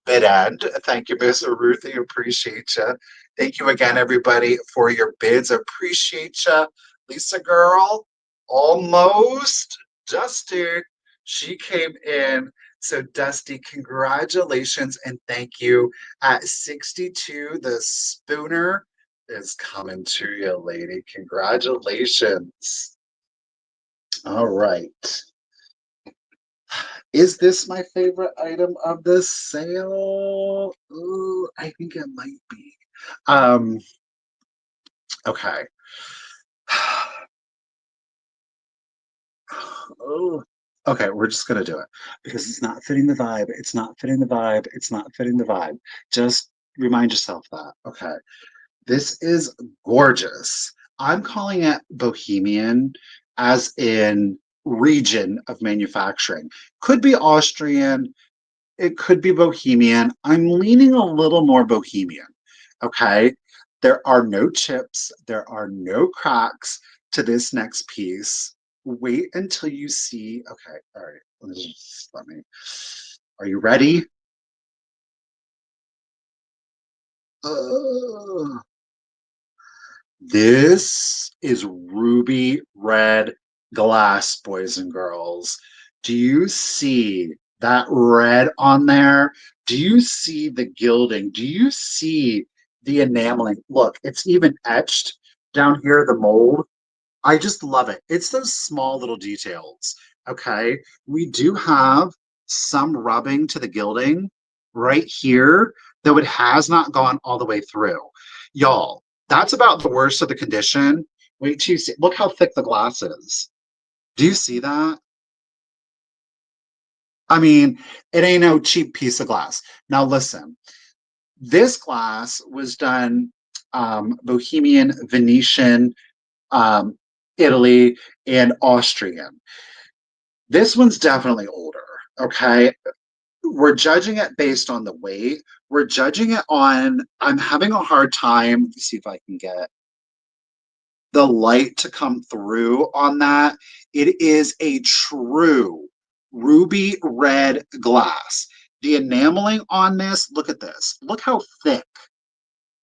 Bid end. Thank you, Miss Ruthie. Appreciate you. Thank you again, everybody, for your bids. Appreciate you. Lisa girl, almost. Dusty, she came in. So, Dusty, congratulations and thank you. At 62, the spooner is coming to you, lady. Congratulations. All right. Is this my favorite item of the sale? Ooh, I think it might be. Um, okay. Oh, okay, we're just gonna do it because it's not fitting the vibe. It's not fitting the vibe. It's not fitting the vibe. Just remind yourself that. Okay. This is gorgeous. I'm calling it Bohemian, as in region of manufacturing. Could be Austrian, it could be Bohemian. I'm leaning a little more Bohemian. Okay. There are no chips, there are no cracks to this next piece. Wait until you see. Okay. All right. Let me. Are you ready? Uh, this is ruby red glass, boys and girls. Do you see that red on there? Do you see the gilding? Do you see the enameling? Look, it's even etched down here, the mold. I just love it. It's those small little details. Okay. We do have some rubbing to the gilding right here, though it has not gone all the way through. Y'all, that's about the worst of the condition. Wait till you see. Look how thick the glass is. Do you see that? I mean, it ain't no cheap piece of glass. Now, listen, this glass was done Bohemian, Venetian, um, Italy, and Austrian. This one's definitely older. Okay. We're judging it based on the weight. We're judging it on, I'm having a hard time. Let's see if I can get the light to come through on that. It is a true ruby red glass. The enameling on this, look at this. Look how thick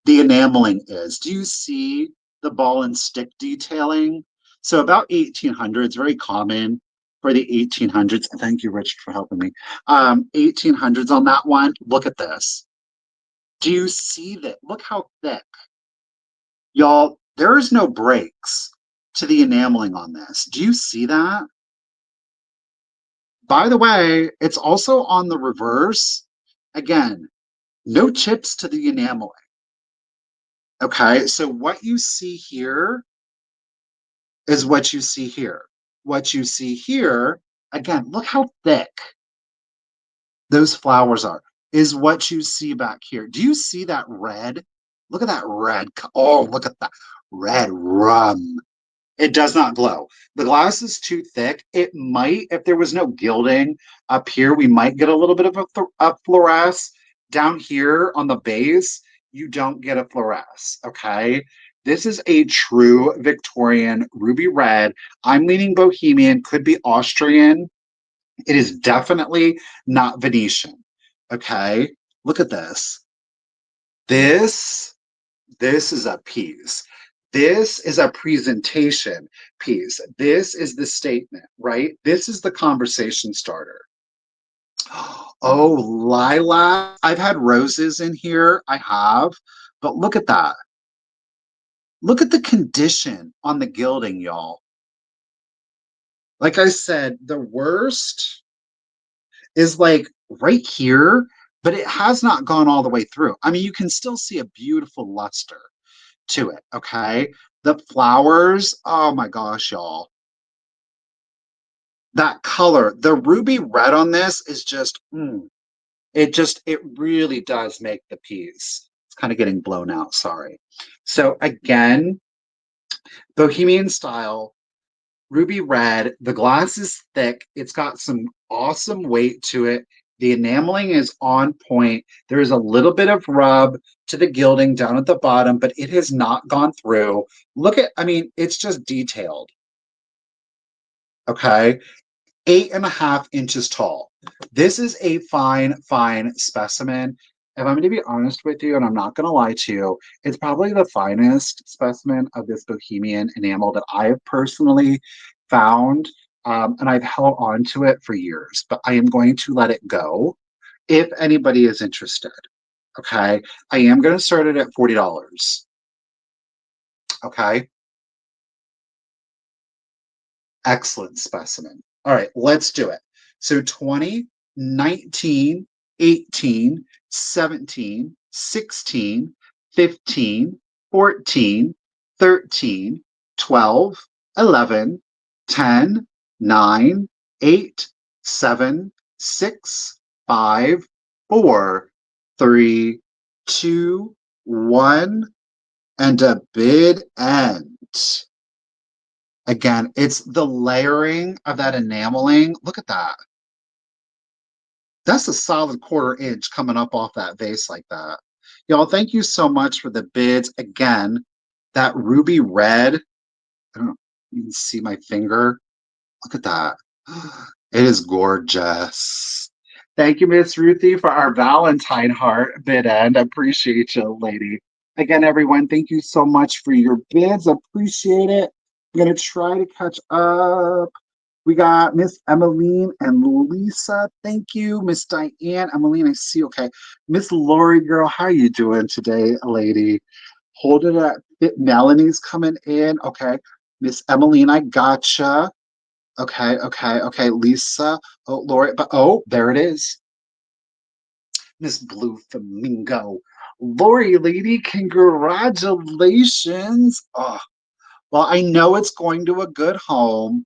the enameling is. Do you see the ball and stick detailing? So about 1800s, very common for the 1800s. Thank you, Richard, for helping me. 1800s on that one. Look at this. Do you see that? Look how thick. Y'all, there is no breaks to the enameling on this. Do you see that? By the way, it's also on the reverse. Again, no chips to the enameling. Okay, so what you see here is what you see here. What you see here, again, look how thick those flowers are, is what you see back here. Do you see that red? Look at that red. Oh, look at that red rum. It does not glow. The glass is too thick. It might, if there was no gilding up here, we might get a little bit of a fluoresce. Down here on the base, you don't get a fluoresce, okay? This is a true Victorian ruby red. I'm leaning Bohemian, could be Austrian. It is definitely not Venetian, okay? Look at this. This this is a piece. This is a presentation piece. This is the statement, right? This is the conversation starter. Oh, lilac. I've had roses in here. I have. But look at that. Look at the condition on the gilding, y'all. Like I said, the worst is like right here, but it has not gone all the way through. I mean, you can still see a beautiful luster to it, okay? The flowers, oh my gosh, y'all. That color, the ruby red on this is just, it really does make the piece. It's kind of getting blown out, sorry. So again, Bohemian style, ruby red, the glass is thick, it's got some awesome weight to it. The enameling is on point. There is a little bit of rub to the gilding down at the bottom, but it has not gone through. Look at, I mean, it's just detailed. Okay. 8.5 inches tall. This is a fine, fine specimen. If I'm going to be honest with you, and I'm not going to lie to you, it's probably the finest specimen of this Bohemian enamel that I have personally found. And I've held on to it for years, but I am going to let it go if anybody is interested. Okay. I am going to start it at $40. Okay. Excellent specimen. All right, let's do it. So 20, 19, 18, 17, 16, 15, 14, 13, 12, 11, 10, 9, 8, 7, 6, 5, 4, 3, 2, 1, and a bid end. Again, it's the layering of that enameling. Look at that. That's a solid 1/4 inch coming up off that vase like that. Y'all, thank you so much for the bids. Again, that ruby red, I don't know, you can see my finger. Look at that. It is gorgeous. Thank you, Miss Ruthie, for our Valentine heart bid end. Appreciate you, lady. Again, everyone, thank you so much for your bids. Appreciate it. I'm going to try to catch up. We got Miss Emmeline and Lisa. Thank you. Miss Diane, Emmeline, I see. Okay. Miss Lori, girl, how you doing today, lady? Hold it up. Melanie's coming in. Okay. Miss Emmeline, I gotcha. Okay, okay, okay. Lisa. Oh, Lori. But oh, there it is. Miss Blue Flamingo. Lori, lady, congratulations. Oh, well, I know it's going to a good home.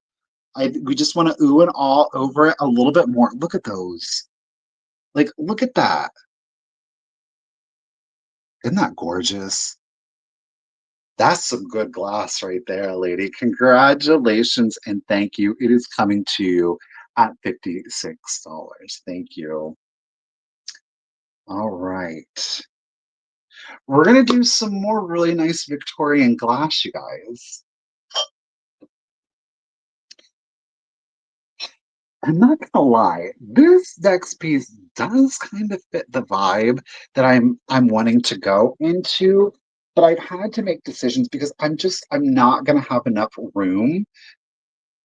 We just want to ooh and all over it a little bit more. Look at those. Like, look at that. Isn't that gorgeous? That's some good glass right there, lady. Congratulations and thank you. It is coming to you at $56. Thank you. All right. We're going to do some more really nice Victorian glass, you guys. I'm not gonna lie, this next piece does kind of fit the vibe that I'm wanting to go into, but I've had to make decisions because I'm not gonna have enough room.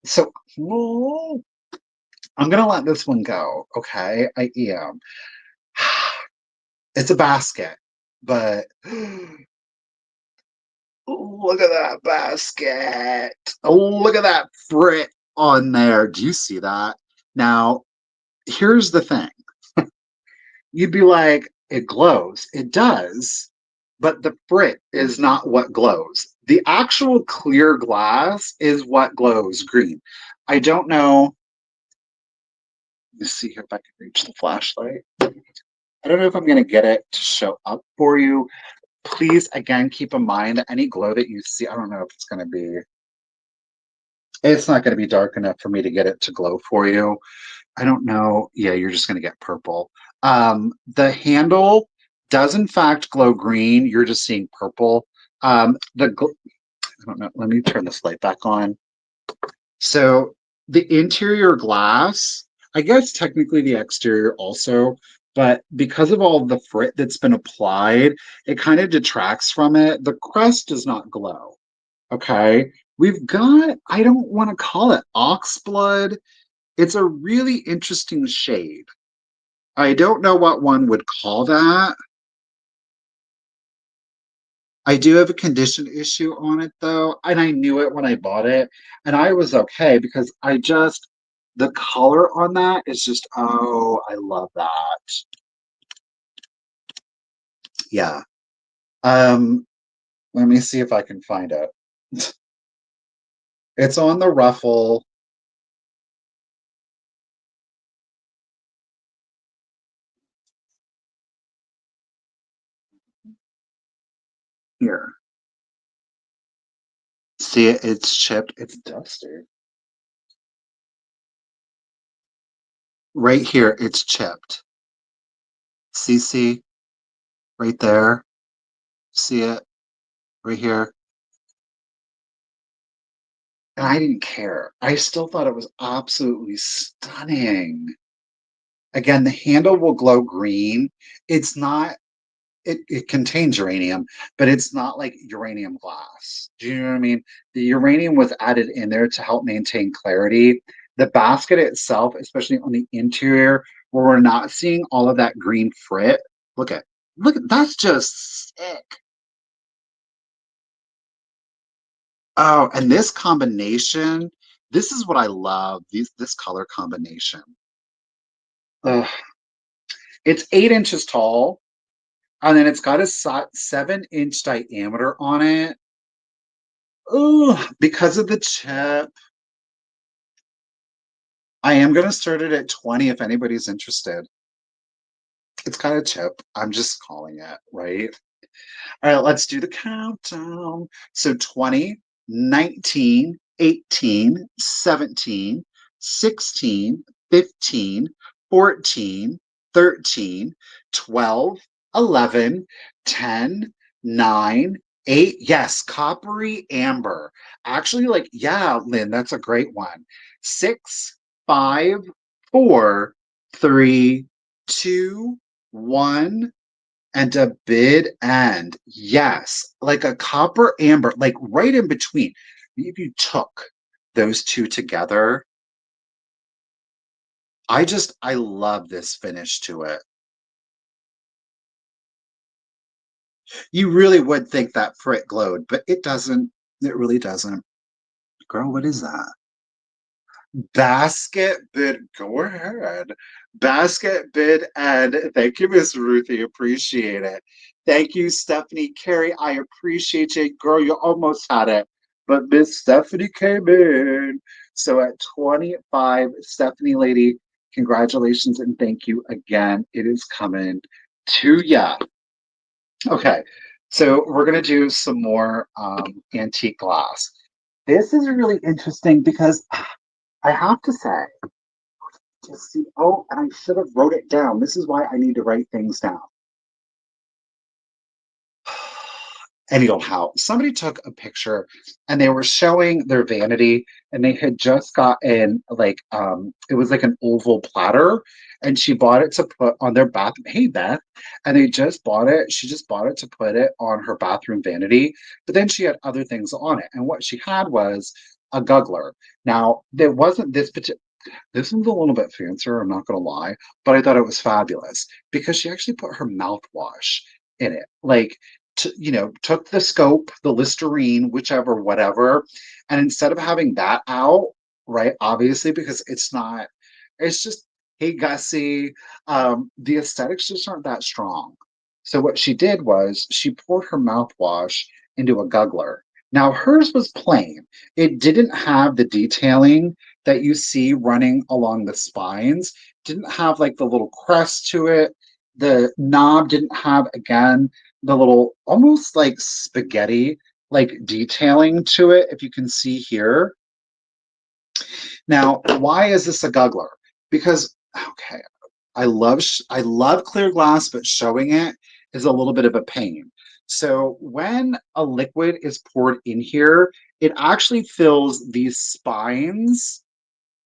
So oh, I'm gonna let this one go. Okay, I am. It's a basket, but look at that basket. Look at that frit on there. Do you see that? Now, here's the thing. You'd be like, it glows. It does, but the frit is not what glows. The actual clear glass is what glows green. I don't know. Let's see if I can reach the flashlight. I don't know if I'm going to get it to show up for you. Please, again, keep in mind any glow that you see. I don't know if it's going to be, it's not going to be dark enough for me to get it to glow for you. I don't know. Yeah, you're just going to get purple. The handle does in fact glow green. You're just seeing purple. I don't know. Let me turn this light back on. So the interior glass, I guess technically the exterior also, but because of all the frit that's been applied, it kind of detracts from it. The crest does not glow. Okay. We've got, I don't want to call it oxblood. It's a really interesting shade. I don't know what one would call that. I do have a condition issue on it though, and I knew it when I bought it, and I was okay because the color on that is just, oh, I love that. Yeah. Um, Let me see if I can find it. It's on the ruffle here. See it? It's chipped. It's dusty. Right here, it's chipped. See, right there. See it? Right here. And I didn't care. I still thought it was absolutely stunning. Again, the handle will glow green. It's not, it contains uranium, but it's not like uranium glass. Do you know what I mean? The uranium was added in there to help maintain clarity. The basket itself, especially on the interior, where we're not seeing all of that green frit. Look at, that's just sick. Oh, and this combination, this is what I love. This color combination. Ugh. It's 8 inches tall, and then it's got a 7-inch diameter on it. Ooh, because of the chip. I am going to start it at 20 if anybody's interested. It's got a chip. I'm just calling it, right? All right, let's do the countdown. So 20, 19, 18, 17, 16, 15, 14, 13, 12, 11, 10, 9, 8. Yes, coppery amber. Actually, like, yeah, Lynn, that's a great one. 6, 5, 4, 3, 2, 1, and a bid end. Yes, like a copper amber, like right in between. If you took those two together, I love this finish to it. You really would think that frit glowed, but it doesn't. It really doesn't. Girl, what is that? Basket bid, go ahead. Basket bid and thank you, Miss Ruthie. Appreciate it. Thank you, Stephanie Carey. I appreciate you. Girl, you almost had it. But Miss Stephanie came in. So at 25, Stephanie lady, congratulations and thank you again. It is coming to ya. Okay. So we're gonna do some more antique glass. This is really interesting because I have to say, just see, oh, and I should have wrote it down. This is why I need to write things down. Anyhow, somebody took a picture and they were showing their vanity and they had just gotten like it was like an oval platter and she bought it to put on their bathroom. Hey Beth. And they just bought it. She just bought it to put it on her bathroom vanity, but then she had other things on it. And what she had was a gugler. Now, there wasn't this particular this one's a little bit fancier, I'm not gonna lie, but I thought it was fabulous because she actually put her mouthwash in it. Like, took the scope, the Listerine, whichever, whatever, and instead of having that out, right? Obviously, because it's just, hey Gussie, the aesthetics just aren't that strong. So what she did was she poured her mouthwash into a gugler. Now hers was plain. It didn't have the detailing that you see running along the spines, didn't have like the little crest to it. The knob didn't have, again, the little almost like spaghetti like detailing to it, if you can see here. Now, why is this a gugler? Because, okay, I love clear glass, but showing it is a little bit of a pain. So when a liquid is poured in here, it actually fills these spines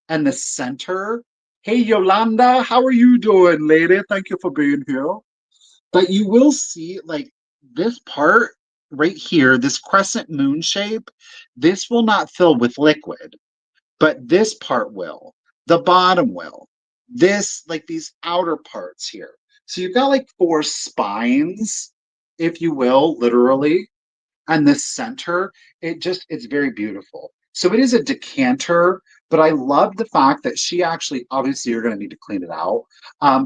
and the center. Hey Yolanda, how are you doing, lady? Thank you for being here. But you will see like this part right here, this crescent moon shape, this will not fill with liquid, but this part will. The bottom will. This, like these outer parts here. So you've got like four spines, if you will, literally, and the center, it's very beautiful. So it is a decanter, but I love the fact that she actually, obviously you're going to need to clean it out,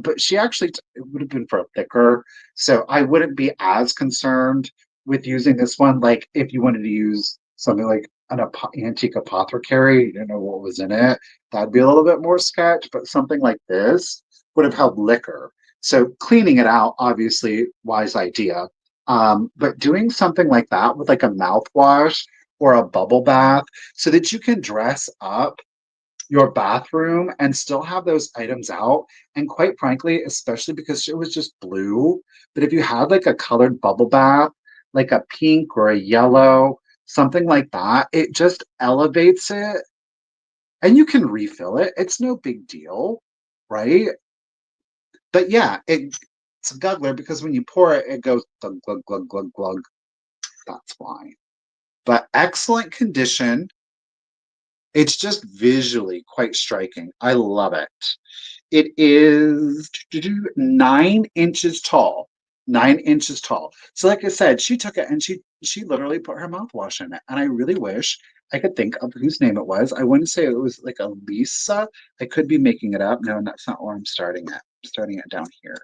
but she actually, it would have been for a thicker, so I wouldn't be as concerned with using this one. Like if you wanted to use something like an antique apothecary, you didn't know what was in it, that'd be a little bit more sketch, but something like this would have held liquor. So cleaning it out, obviously, wise idea. But doing something like that with like a mouthwash or a bubble bath so that you can dress up your bathroom and still have those items out. And quite frankly, especially because it was just blue, but if you had like a colored bubble bath, like a pink or a yellow, something like that, it just elevates it and you can refill it. It's no big deal, right? But yeah, it's a guggler because when you pour it, it goes glug, glug, glug, glug, glug. That's why. But excellent condition. It's just visually quite striking. I love it. It is 9 inches tall. 9 inches tall. So, like I said, she took it and she literally put her mouthwash in it. And I really wish I could think of whose name it was. I wouldn't say it was like a Lisa. I could be making it up. No, that's not where I'm starting at. I'm starting it down here.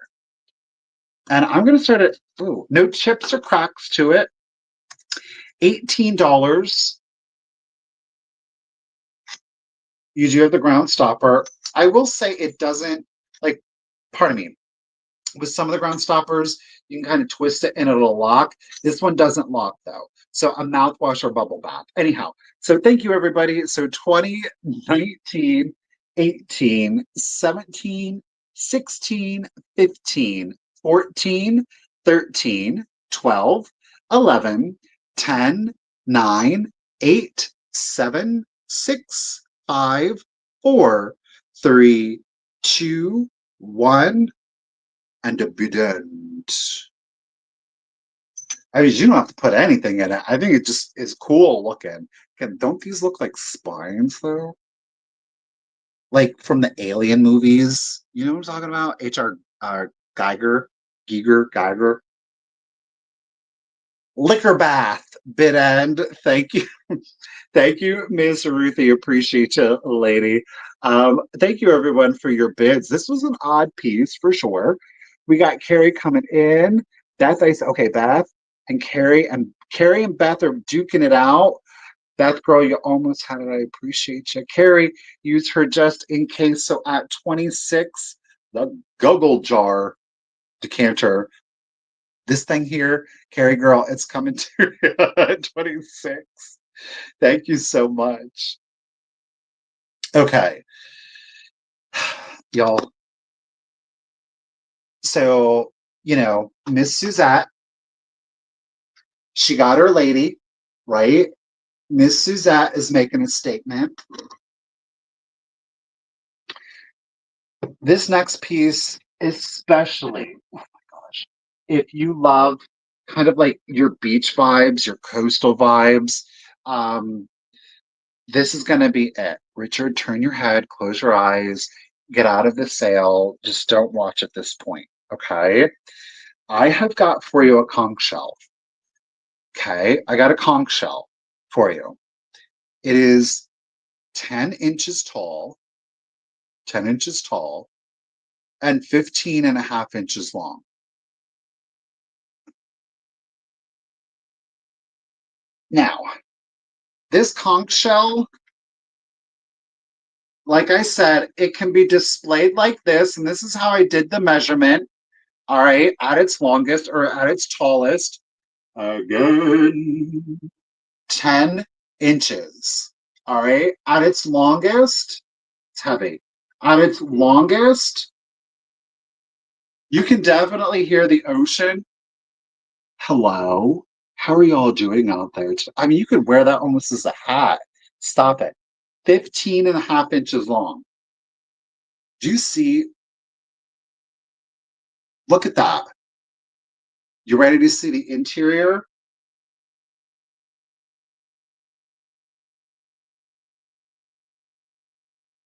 And I'm gonna start it. Ooh, no chips or cracks to it. $18. You do have the ground stopper. I will say it doesn't, like, pardon me, with some of the ground stoppers, you can kind of twist it and it'll lock. This one doesn't lock though. So a mouthwash or bubble bath. Anyhow, so thank you everybody. So 20, 19, 18, 17, 16, 15, 14, 13, 12, 11, 10, 9, 8, 7, 6, 5, 4, 3, 2, 1, and a bident. I mean, you don't have to put anything in it. I think it just is cool looking. Again, don't these look like spines though? Like from the Alien movies. You know what I'm talking about? H.R. Geiger. Liquor bath, bid end. Thank you. Thank you, Ms. Ruthie. Appreciate you, lady. Thank you, everyone, for your bids. This was an odd piece for sure. We got Carrie coming in. Beth, okay, Beth and Carrie and Beth are duking it out. Beth, girl, you almost had it. I appreciate you. Carrie, use her just in case. So at 26, the Guggle jar decanter. This thing here, Carrie, girl, it's coming to 26. Thank you so much. Okay, y'all. So, Miss Suzette, She got her lady, right? Miss Suzette is making a statement. This next piece, especially, oh my gosh, if you love kind of like your beach vibes, your coastal vibes, um, this is going to be it. Richard, turn your head, close your eyes, get out of the sail. Just don't watch at this point, okay? I have got for you a conch shell. Okay, I got a conch shell for you. It is 10 inches tall, 10 inches tall, and 15 and a half inches long. Now, this conch shell, like I said, it can be displayed like this, and this is how I did the measurement. All right, at its longest or at its tallest, again, 10 inches. All right, at its longest, it's heavy. At its longest, you can definitely hear the ocean. Hello, how are y'all doing out there? I mean, you could wear that almost as a hat. Stop it. 15 and a half inches long. Do you see? Look at that. You ready to see the interior?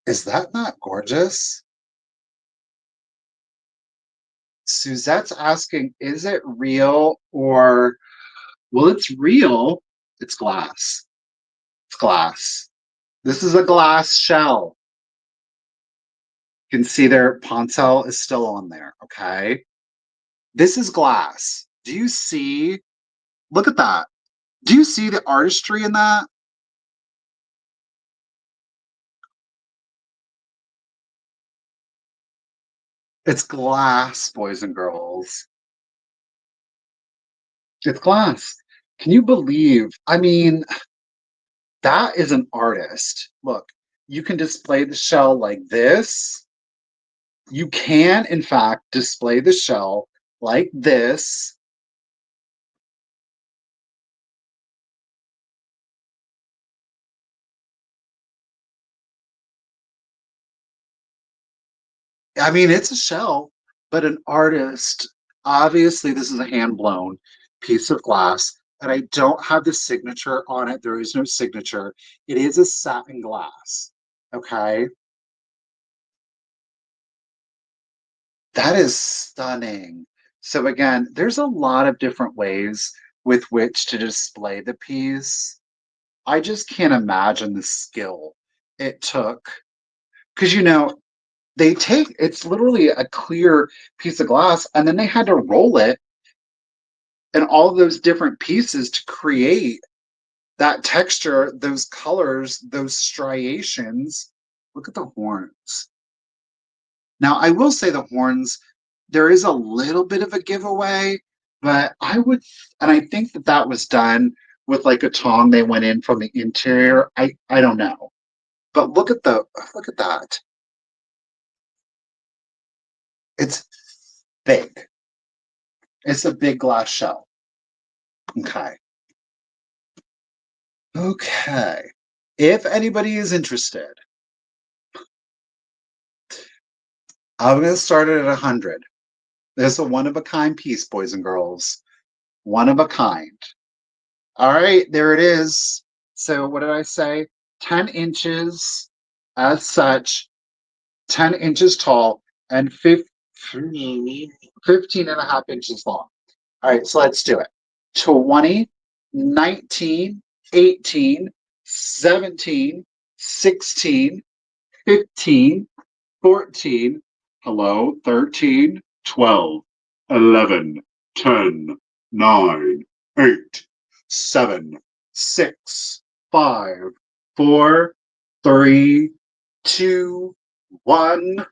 Is that not gorgeous? Suzette's asking, is it real or, well, it's real. It's glass. It's glass. This is a glass shell. You can see their poncel is still on there, okay? This is glass. Do you see? Look at that. Do you see the artistry in that? It's glass, boys and girls. It's glass. Can you believe? I mean, that is an artist. Look, you can display the shell like this. You can, in fact, display the shell like this. I mean, it's a shell, but an artist, obviously, this is a hand blown piece of glass, and I don't have the signature on it. There is no signature. It is a satin glass. Okay. That is stunning. So, again, there's a lot of different ways with which to display the piece. I just can't imagine the skill it took. Because, they take it's literally a clear piece of glass, and then they had to roll it and all of those different pieces to create that texture, those colors, those striations. Look at the horns. Now, I will say the horns, there is a little bit of a giveaway, but and I think that that was done with like a tong they went in from the interior. I don't know, but look at that. It's big. It's a big glass shell. Okay. Okay. If anybody is interested, I'm going to start it at 100. This is a one of a kind piece, boys and girls. One of a kind. All right, there it is. So, what did I say? 10 inches as such, 10 inches tall, and 15 and a half inches long. All right, so let's do it. 20, 19, 18, 17, 16, 15, 14, hello, 13, 12, 11, 10, 9, 8, 7, 6, 5, 4, 3, 2, 1,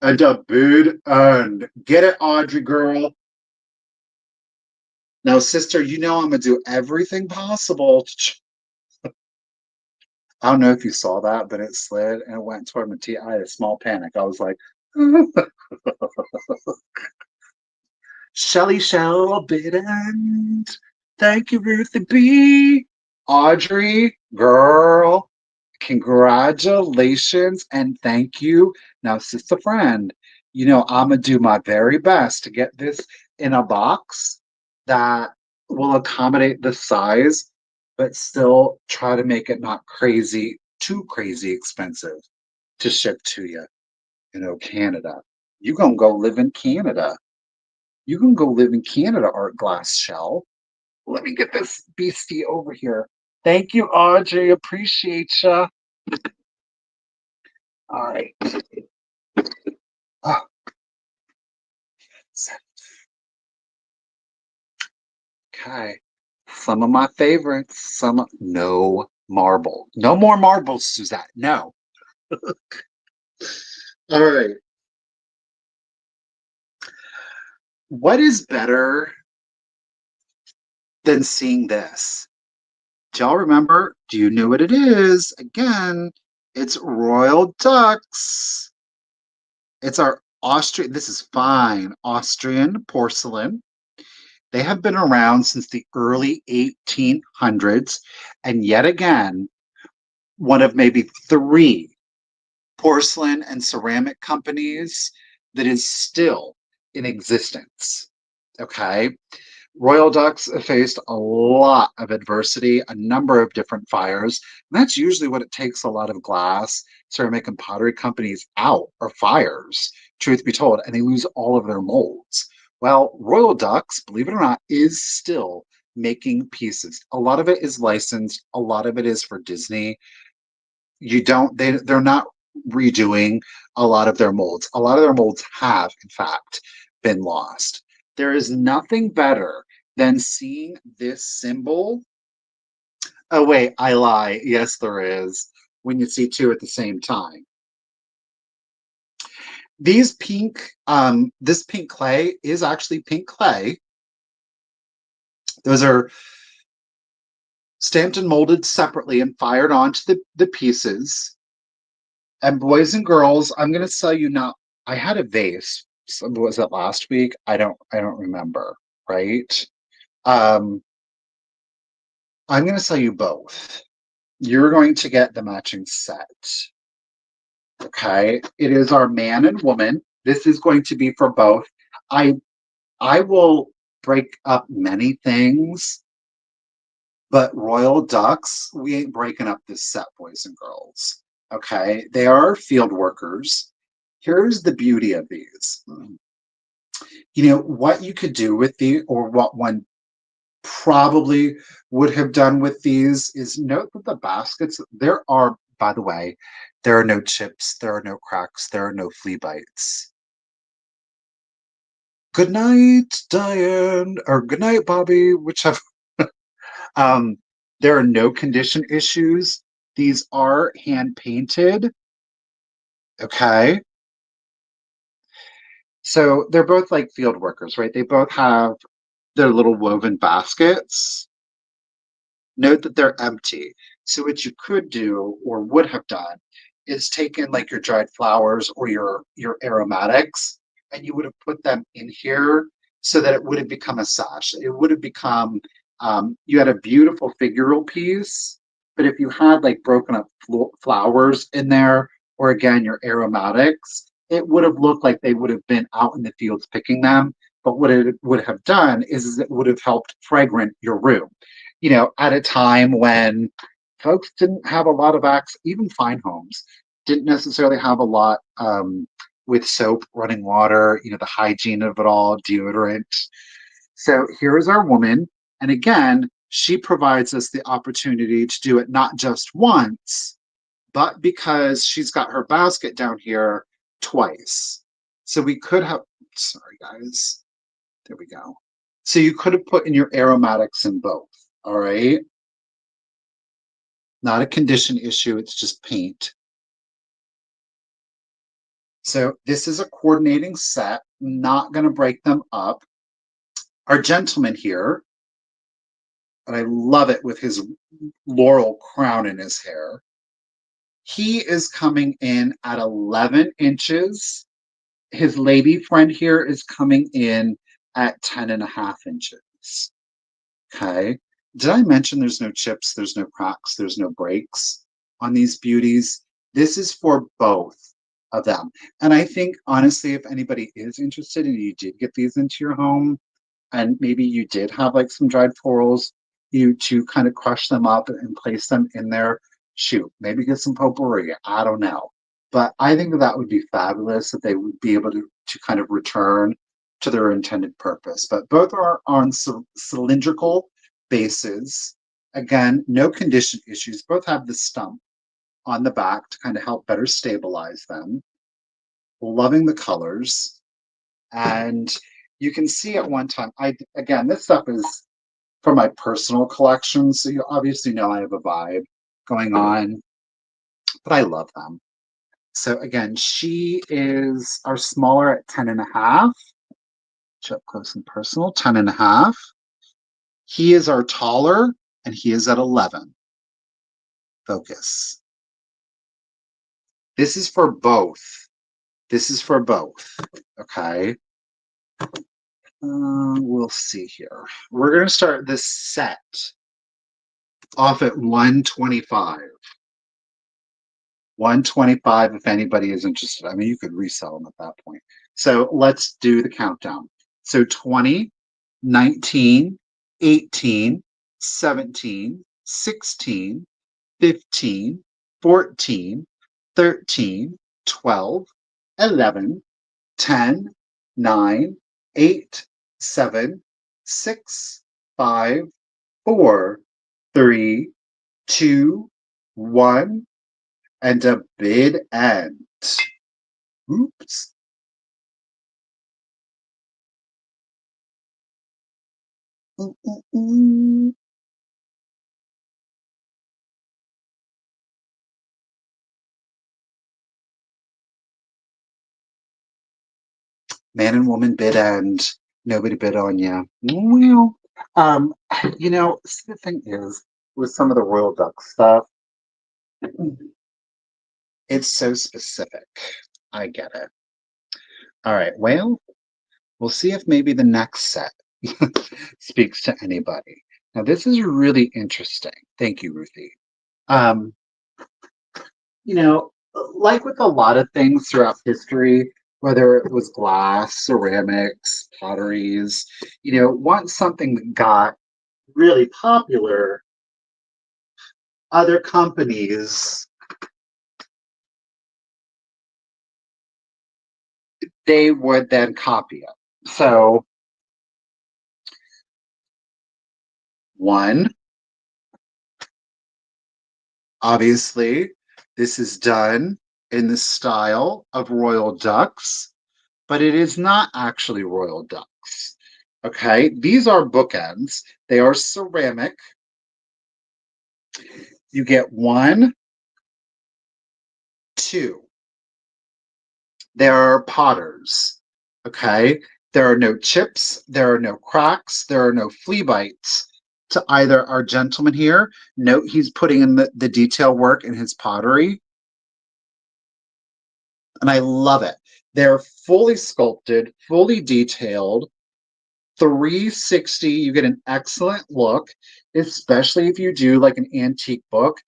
and a bid and get it, Audrey girl. Now, sister, I'm gonna do everything possible to I don't know if you saw that, but it slid and it went toward my teeth. I had a small panic. I was like, Shelly Shell bid end. Thank you, Ruthie B. Audrey, girl, congratulations and thank you. Now, sister friend, I'm going to do my very best to get this in a box that will accommodate the size, but still try to make it not too crazy expensive to ship to you. Canada. You gonna go live in Canada. You can go live in Canada, Art Glass Shell. Let me get this beastie over here. Thank you, Audrey. Appreciate ya. All right. Oh, okay. Some of my favorites. No marble. No more marbles, Suzette. No. All right. What is better than seeing this? Do y'all remember? Do you know what it is? Again, it's Royal Ducks. It's our Austrian, this is fine, Austrian porcelain. They have been around since the early 1800s, and yet again, one of maybe three porcelain and ceramic companies that is still in existence. Okay. Royal Ducks faced a lot of adversity, a number of different fires. And that's usually what it takes a lot of glass, ceramic, and pottery companies out are fires, truth be told, and they lose all of their molds. Well, Royal Ducks, believe it or not, is still making pieces. A lot of it is licensed, a lot of it is for Disney. They're not redoing a lot of their molds. A lot of their molds have, in fact, been lost. There is nothing better than seeing this symbol. Oh, wait, I lie. Yes, there is. When you see two at the same time. This pink clay is actually pink clay. Those are stamped and molded separately and fired onto the pieces. And boys and girls, I'm going to tell you now, I had a vase. Was it last week? I don't remember, right? Um, I'm going to sell you both. You're going to get the matching set. Okay. It is our man and woman. This is going to be for both. I I will break up many things, but Royal Ducks, we ain't breaking up this set, boys and girls. Okay. They are field workers. Here's the beauty of these. What you could do with the, or what one probably would have done with these is note that the baskets, there are, by the way, there are no chips, there are no cracks, there are no flea bites. Good night, Diane, or good night, Bobby, whichever. um, there are no condition issues. These are hand painted. Okay. So they're both like field workers, right? They both have their little woven baskets. Note that they're empty. So what you could do or would have done is taken like your dried flowers or your aromatics, and you would have put them in here so that it would have become a sash. It would have become you had a beautiful figural piece, but if you had like broken up flowers in there, or again your aromatics, it would have looked like they would have been out in the fields picking them. But what it would have done is it would have helped fragrant your room, at a time when folks didn't have a lot of access, even fine homes didn't necessarily have a lot with soap, running water, the hygiene of it all, deodorant. So here is our woman. And again, she provides us the opportunity to do it not just once, but because she's got her basket down here twice. So we could have, sorry guys, there we go. So you could have put in your aromatics in both. All right. Not a condition issue. It's just paint. So this is a coordinating set. Not going to break them up. Our gentleman here, and I love it with his laurel crown in his hair. He is coming in at 11 inches. His lady friend here is coming in at 10 and a half inches. Okay. Did I mention there's no chips, there's no cracks, there's no breaks on these beauties? This is for both of them. And I think honestly, if anybody is interested and you did get these into your home, and maybe you did have like some dried florals, you to kind of crush them up and place them in there. Shoot, maybe get some potpourri. I don't know. But I think that would be fabulous that they would be able to kind of return to their intended purpose. But both are on cylindrical bases. Again, no condition issues. Both have the stump on the back to kind of help better stabilize them. Loving the colors. And you can see at one time, again, this stuff is for my personal collection. So you obviously know I have a vibe going on, but I love them. So again, she is our smaller at 10 and a half. Up close and personal, 10 and a half. He is our taller, and he is at 11. Focus. This is for both. This is for both. Okay. We'll see here. We're going to start this set off at 125. 125 if anybody is interested. I mean, you could resell them at that point. So let's do the countdown. So 20, 19, 18, 17, 16, 15, 14, 13, 12, 11, 10, 9, 8, 7, 6, 5, 4, 3, 2, 1, and a bid end. Oops. Mm-mm-mm. Man and woman bid end. Nobody bid on you. Well, um, the thing is, with some of the royal duck stuff, it's so specific. I get it. All right. Well, we'll see if maybe the next set speaks to anybody. Now, this is really interesting. Thank you, Ruthie. Um, you know, like with a lot of things throughout history, whether it was glass, ceramics, potteries, once something got really popular, other companies, they would then copy it. So, one, obviously, this is done in the style of royal ducks, but it is not actually royal ducks. Okay, these are bookends. They are ceramic. You get one, two. There are potters. Okay, there are no chips, there are no cracks, there are no flea bites. To either our gentleman here, note he's putting in the detail work in his pottery. And I love it. They're fully sculpted, fully detailed, 360. You get an excellent look, especially if you do like an antique book.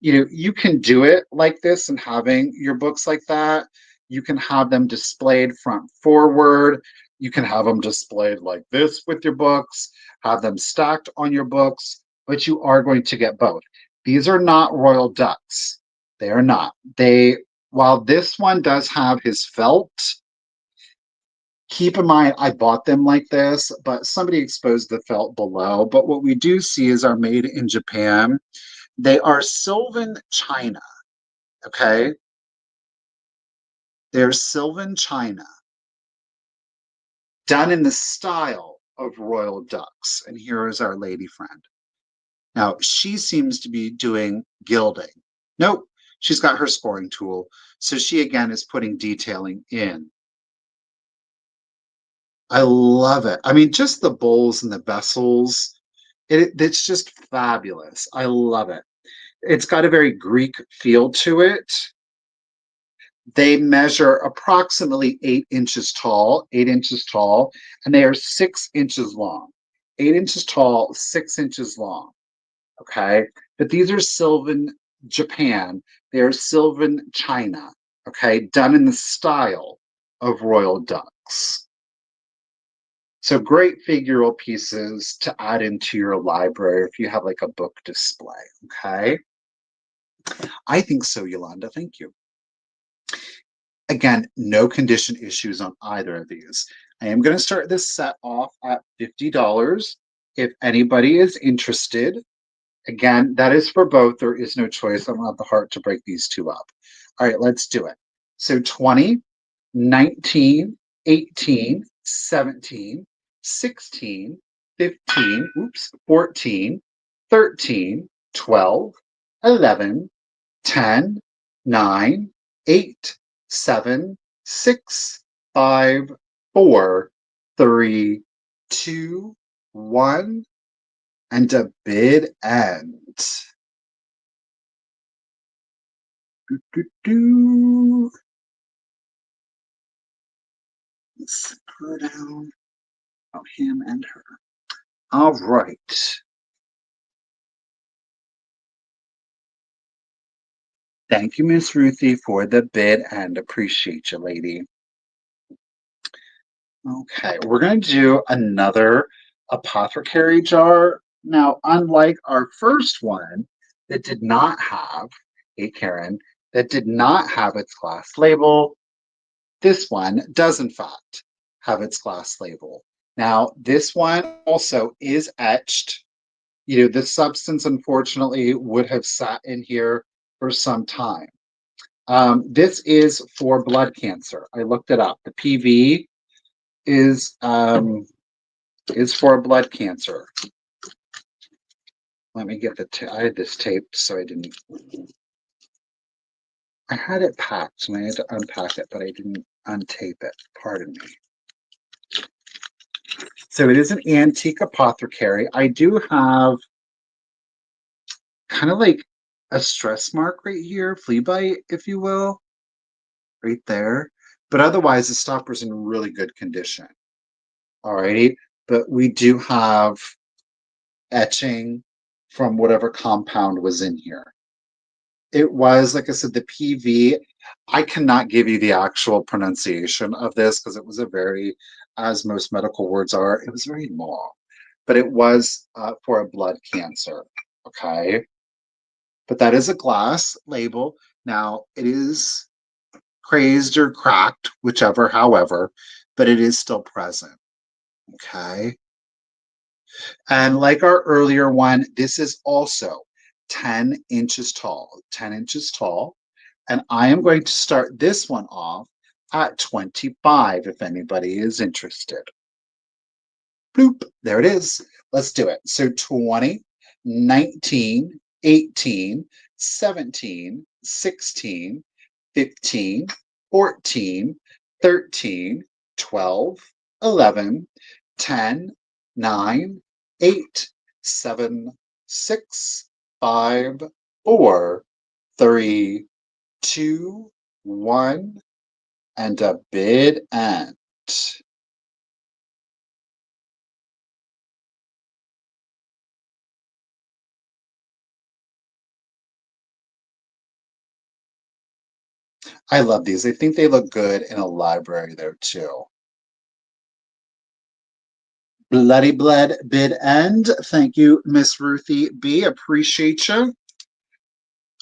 You can do it like this and having your books like that. You can have them displayed front forward. You can have them displayed like this with your books, have them stacked on your books, but you are going to get both. These are not royal ducks. They are not. While this one does have his felt, keep in mind, I bought them like this, but somebody exposed the felt below. But what we do see is our made in Japan. They are Sylvan China, okay? They're Sylvan China, done in the style of royal ducks. And here is our lady friend. Now, she seems to be doing gilding. Nope, she's got her scoring tool. So she, again, is putting detailing in. I love it. I mean, just the bowls and the vessels, it's just fabulous. I love it. It's got a very Greek feel to it. They measure approximately 8 inches tall, and they are 6 inches long. 8 inches tall, 6 inches long. Okay, but these are Sylvan Japan. They are Sylvan China. Okay, done in the style of royal ducks. So great figural pieces to add into your library if you have like a book display. Okay, I think so, Yolanda. Thank you. Again, no condition issues on either of these. I am going to start this set off at $50. If anybody is interested, again, that is for both. There is no choice. I don't have the heart to break these two up. All right, let's do it. So 20, 19, 18, 17, 16, 15, 14, 13, 12, 11, 10, 9, 8, 7, 6, 5, 4, 3, 2, 1, and a bid end. Do, do, do. Let's put her down. Oh, him and her. All right. Thank you, Miss Ruthie, for the bid and appreciate you, lady. Okay, we're going to do another apothecary jar. Now, unlike our first one that did not have, hey Karen, that did not have its glass label, this one does in fact have its glass label. Now, this one also is etched. You know, this substance unfortunately would have sat in here for some time. This is for blood cancer. I looked it up. The PV is for blood cancer. Let me get the I had this taped, so I didn't. I had it packed and I had to unpack it, but I didn't untape it. Pardon me. So it is an antique apothecary. I do have kind of like a stress mark right here, flea bite, if you will, right there. But otherwise, the stopper's in really good condition. Alrighty, but we do have etching from whatever compound was in here. It was, like I said, the PV. I cannot give you the actual pronunciation of this because it was a very, as most medical words are, it was very long, but it was for a blood cancer. Okay, but that is a glass label. Now it is crazed or cracked, whichever, however, but it is still present. Okay. And like our earlier one, this is also 10 inches tall, 10 inches tall. And I am going to start this one off at 25 if anybody is interested. Bloop, there it is. Let's do it. So 20, 19, 18, 17, 16, 15, 14, 13, 12, 11, 10, 9, 8, 7, 6, 5, 4, 3, 2, 1, and a bid end. I love these. I think they look good in a library there too. Bloody Blood bid end. Thank you, Miss Ruthie B. Appreciate you.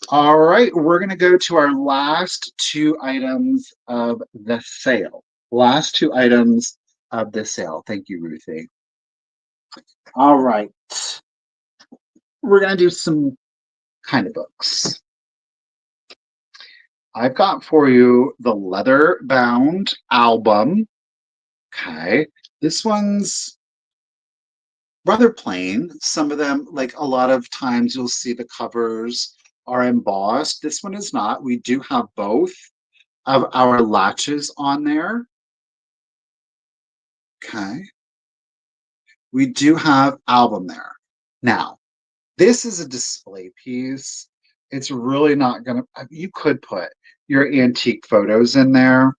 All right, we're going to go to our last two items of the sale. Last two items of the sale. Thank you, Ruthie. All right. We're going to do some kind of books. I've got for you the leather bound album. Okay. This one's rather plain. Some of them, like a lot of times, you'll see the covers are embossed. This one is not. We do have both of our latches on there. Okay. We do have album there. Now, this is a display piece. It's really not going to, you could put your antique photos in there,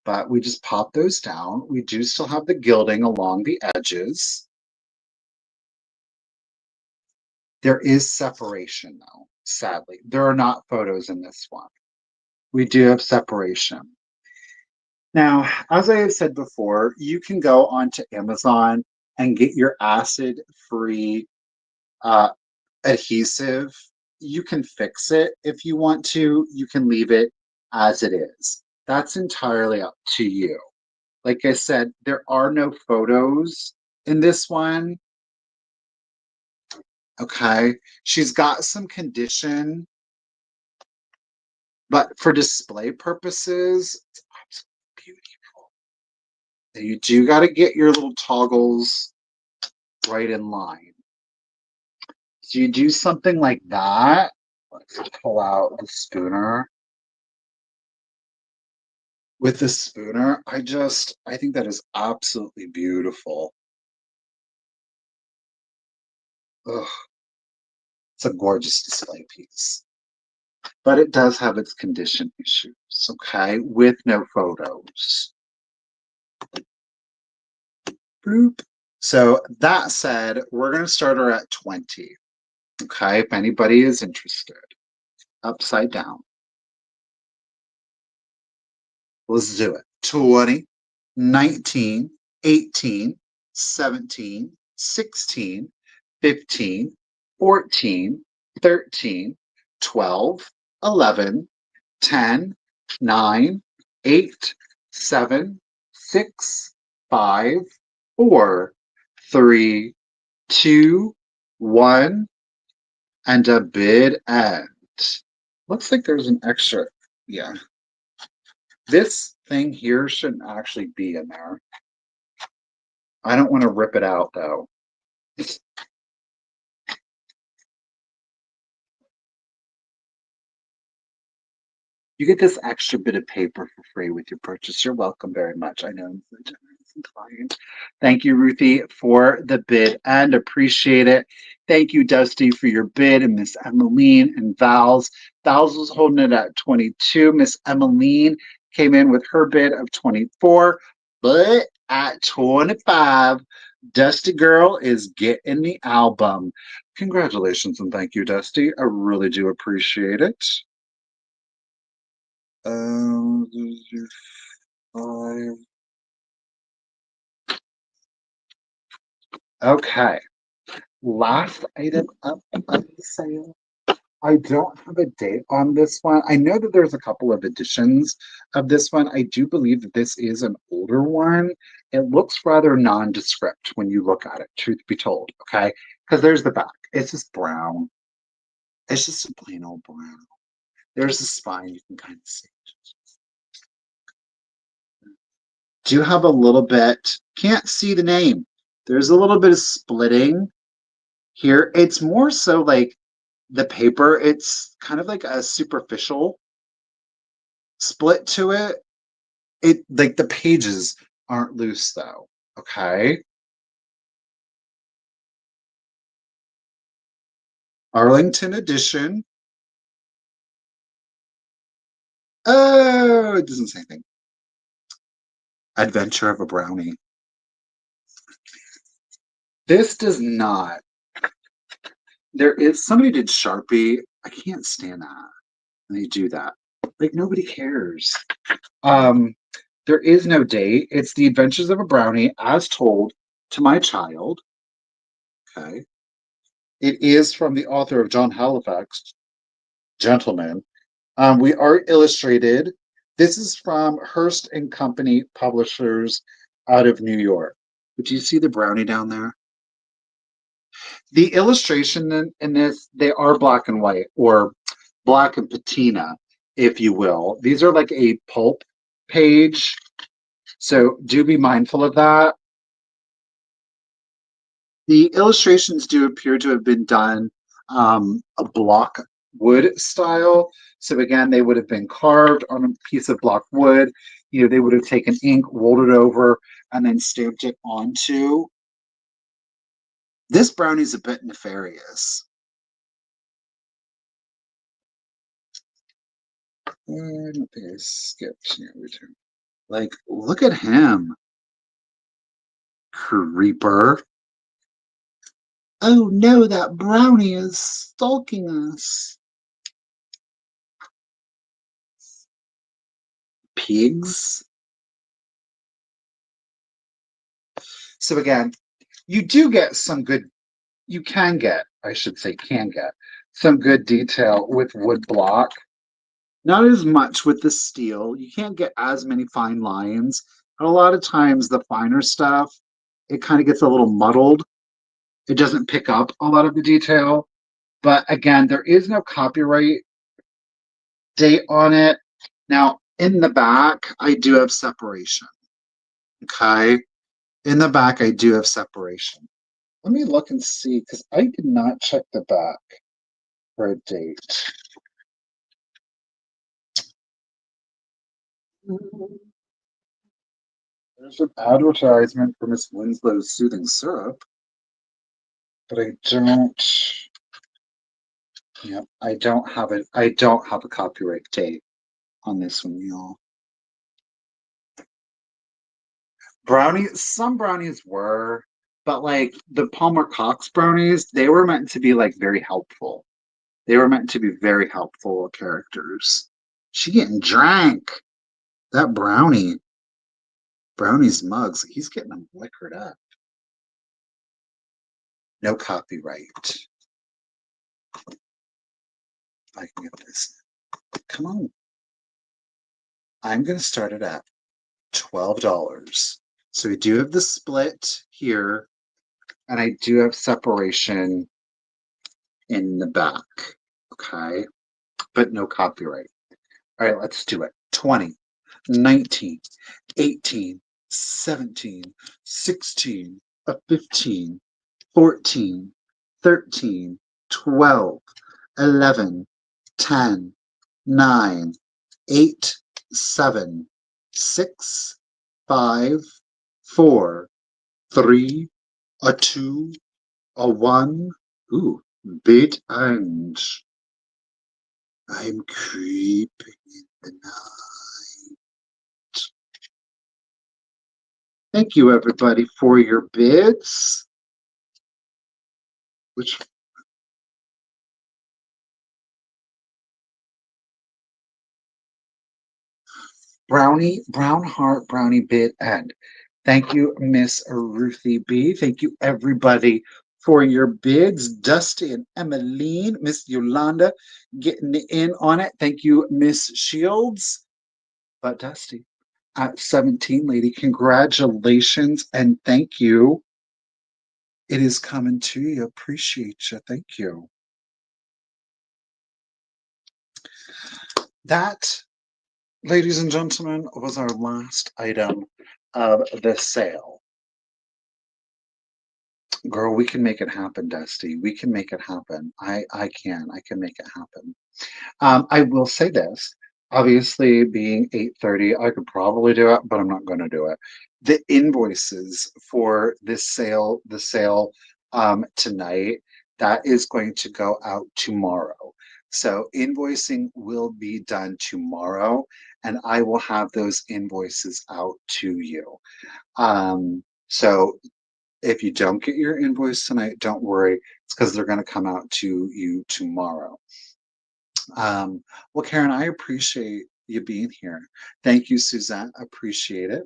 but we just pop those down. We do still have the gilding along the edges. There is separation though, sadly. There are not photos in this one. We do have separation. Now, as I have said before, you can go onto Amazon and get your acid-free uh, adhesive. You can fix it if you want to. You can leave it as it is. That's entirely up to you. Like I said, there are no photos in this one. Okay. She's got some condition, but for display purposes, it's absolutely beautiful. And you do got to get your little toggles right in line. So you do something like that. Let's pull out the spooner. With the spooner, I think that is absolutely beautiful. Ugh, it's a gorgeous display piece. But it does have its condition issues, okay, with no photos. Bloop. So that said, we're going to start her at 20, okay, if anybody is interested. Upside down. Let's do it. 20, 19, 18, 17, 16, 15, 14, 13, 12, 11, 10, 9, 8, 7, 6, 5, 4, 3, 2, 1, and a bid end. Looks like there's an extra. Yeah. This thing here shouldn't actually be in there. I don't want to rip it out though. You get this extra bit of paper for free with your purchase. You're welcome very much. I know I'm so generous and kind. Thank you, Ruthie, for the bid and appreciate it. Thank you, Dusty, for your bid, and Miss Emmeline and Val's. Val's was holding it at 22. Miss Emmeline came in with her bid of 24, but at 25, Dusty Girl is getting the album. Congratulations and thank you, Dusty. I really do appreciate it. Um, five. Okay. Last item up on the sale. I don't have a date on this one. I know that there's a couple of editions of this one. I do believe that this is an older one. It looks rather nondescript when you look at it, truth be told. Okay. Because there's the back. It's just brown. It's just a plain old brown. There's the spine. You can kind of see. Do have a little bit, can't see the name. There's a little bit of splitting here. It's more so like the paper, it's kind of like a superficial split to it. It like the pages aren't loose though. Okay. Arlington edition. Oh, it doesn't say anything. Adventure of a Brownie. This does not. There is somebody did Sharpie. I can't stand that. And they do that. Like nobody cares. Um, there is no date. It's The Adventures of a Brownie as told to my child. Okay. It is from the author of John Halifax, Gentleman. We are illustrated. This is from Hearst and Company Publishers out of New York. But you see the brownie down there? The illustration in this, they are black and white or black and patina, if you will. These are like a pulp page. So do be mindful of that. The illustrations do appear to have been done a block wood style. So again, they would have been carved on a piece of block wood. You know, they would have taken ink, rolled it over, and then stamped it onto. This brownie's a bit nefarious. I don't think I skipped return. Like, look at him. Creeper. Oh no, that brownie is stalking us. Pigs. So again, you do get some good, you can get, I should say, can get some good detail with wood block. Not as much with the steel. You can't get as many fine lines. But a lot of times the finer stuff, it kind of gets a little muddled. It doesn't pick up a lot of the detail. But again, there is no copyright date on it. Now, in the back, I do have separation. Okay. In the back, I do have separation. Let me look and see because I did not check the back for a date. There's an advertisement for Miss Winslow's soothing syrup, but I don't. Yeah, I don't have it. I don't have a copyright date on this one, y'all. Some brownies were, but like the Palmer Cox brownies, they were meant to be like very helpful. They were meant to be very helpful characters. She getting drank. That brownie's mugs, he's getting them liquored up. No copyright. I can get this. Come on. I'm going to start it at $12. So we do have the split here, and I do have separation in the back. Okay. But no copyright. All right, let's do it. 20, 19, 18, 17, 16, 15, 14, 13, 12, 11, 10, 9, 8, 7, 6, 5, 4, 3, a 2, a 1. Ooh, bit and I'm creeping in the night. Thank you, everybody, for your bids. Which Brown Heart Brownie bid end. Thank you, Miss Ruthie B. Thank you, everybody, for your bids. Dusty and Emmeline, Miss Yolanda getting in on it. Thank you, Miss Shields. But Dusty at 17, lady, congratulations and thank you. It is coming to you. Appreciate you. Thank you. That, ladies and gentlemen, was our last item of the sale. Girl, we can make it happen, Dusty. We can make it happen. I can. I can make it happen. I will say this. Obviously, being 8:30, I could probably do it, but I'm not going to do it. The invoices for this sale, the sale tonight, that is going to go out tomorrow. So invoicing will be done tomorrow, and I will have those invoices out to you. So if you don't get your invoice tonight, don't worry. It's because they're going to come out to you tomorrow. Well, Karen, I appreciate you being here. Thank you, Suzette. Appreciate it.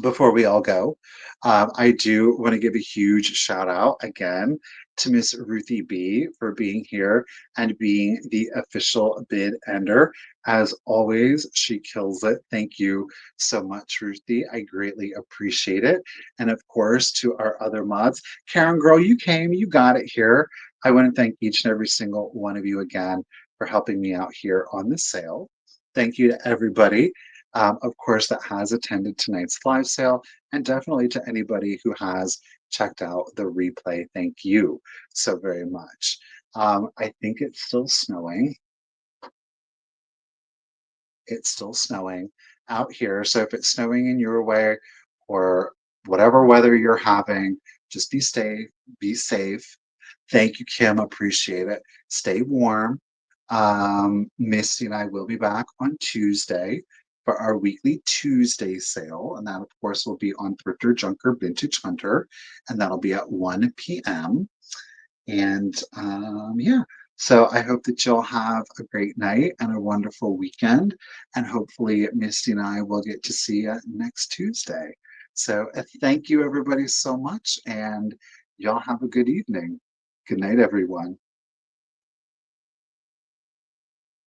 Before we all go, I do want to give a huge shout out again to Miss Ruthie B for being here and being the official bid ender. As always, she kills it. Thank you so much, Ruthie. I greatly appreciate it. And of course, to our other mods, Karen, girl, you came, you got it here. I want to thank each and every single one of you again for helping me out here on the sale. Thank you to everybody of course, that has attended tonight's live sale, and definitely to anybody who has checked out the replay. Thank you so very much. I think it's still snowing. It's still snowing out here. So if it's snowing in your way or whatever weather you're having, just be safe. Thank you, Kim. Appreciate it. Stay warm. Misty and I will be back on Tuesday for our weekly Tuesday sale, and that, of course, will be on Thrifter Junker Vintage Hunter, and that'll be at 1 p.m. And yeah, so I hope that you'll have a great night and a wonderful weekend. And hopefully, Misty and I will get to see you next Tuesday. So thank you, everybody, so much. And y'all have a good evening. Good night, everyone.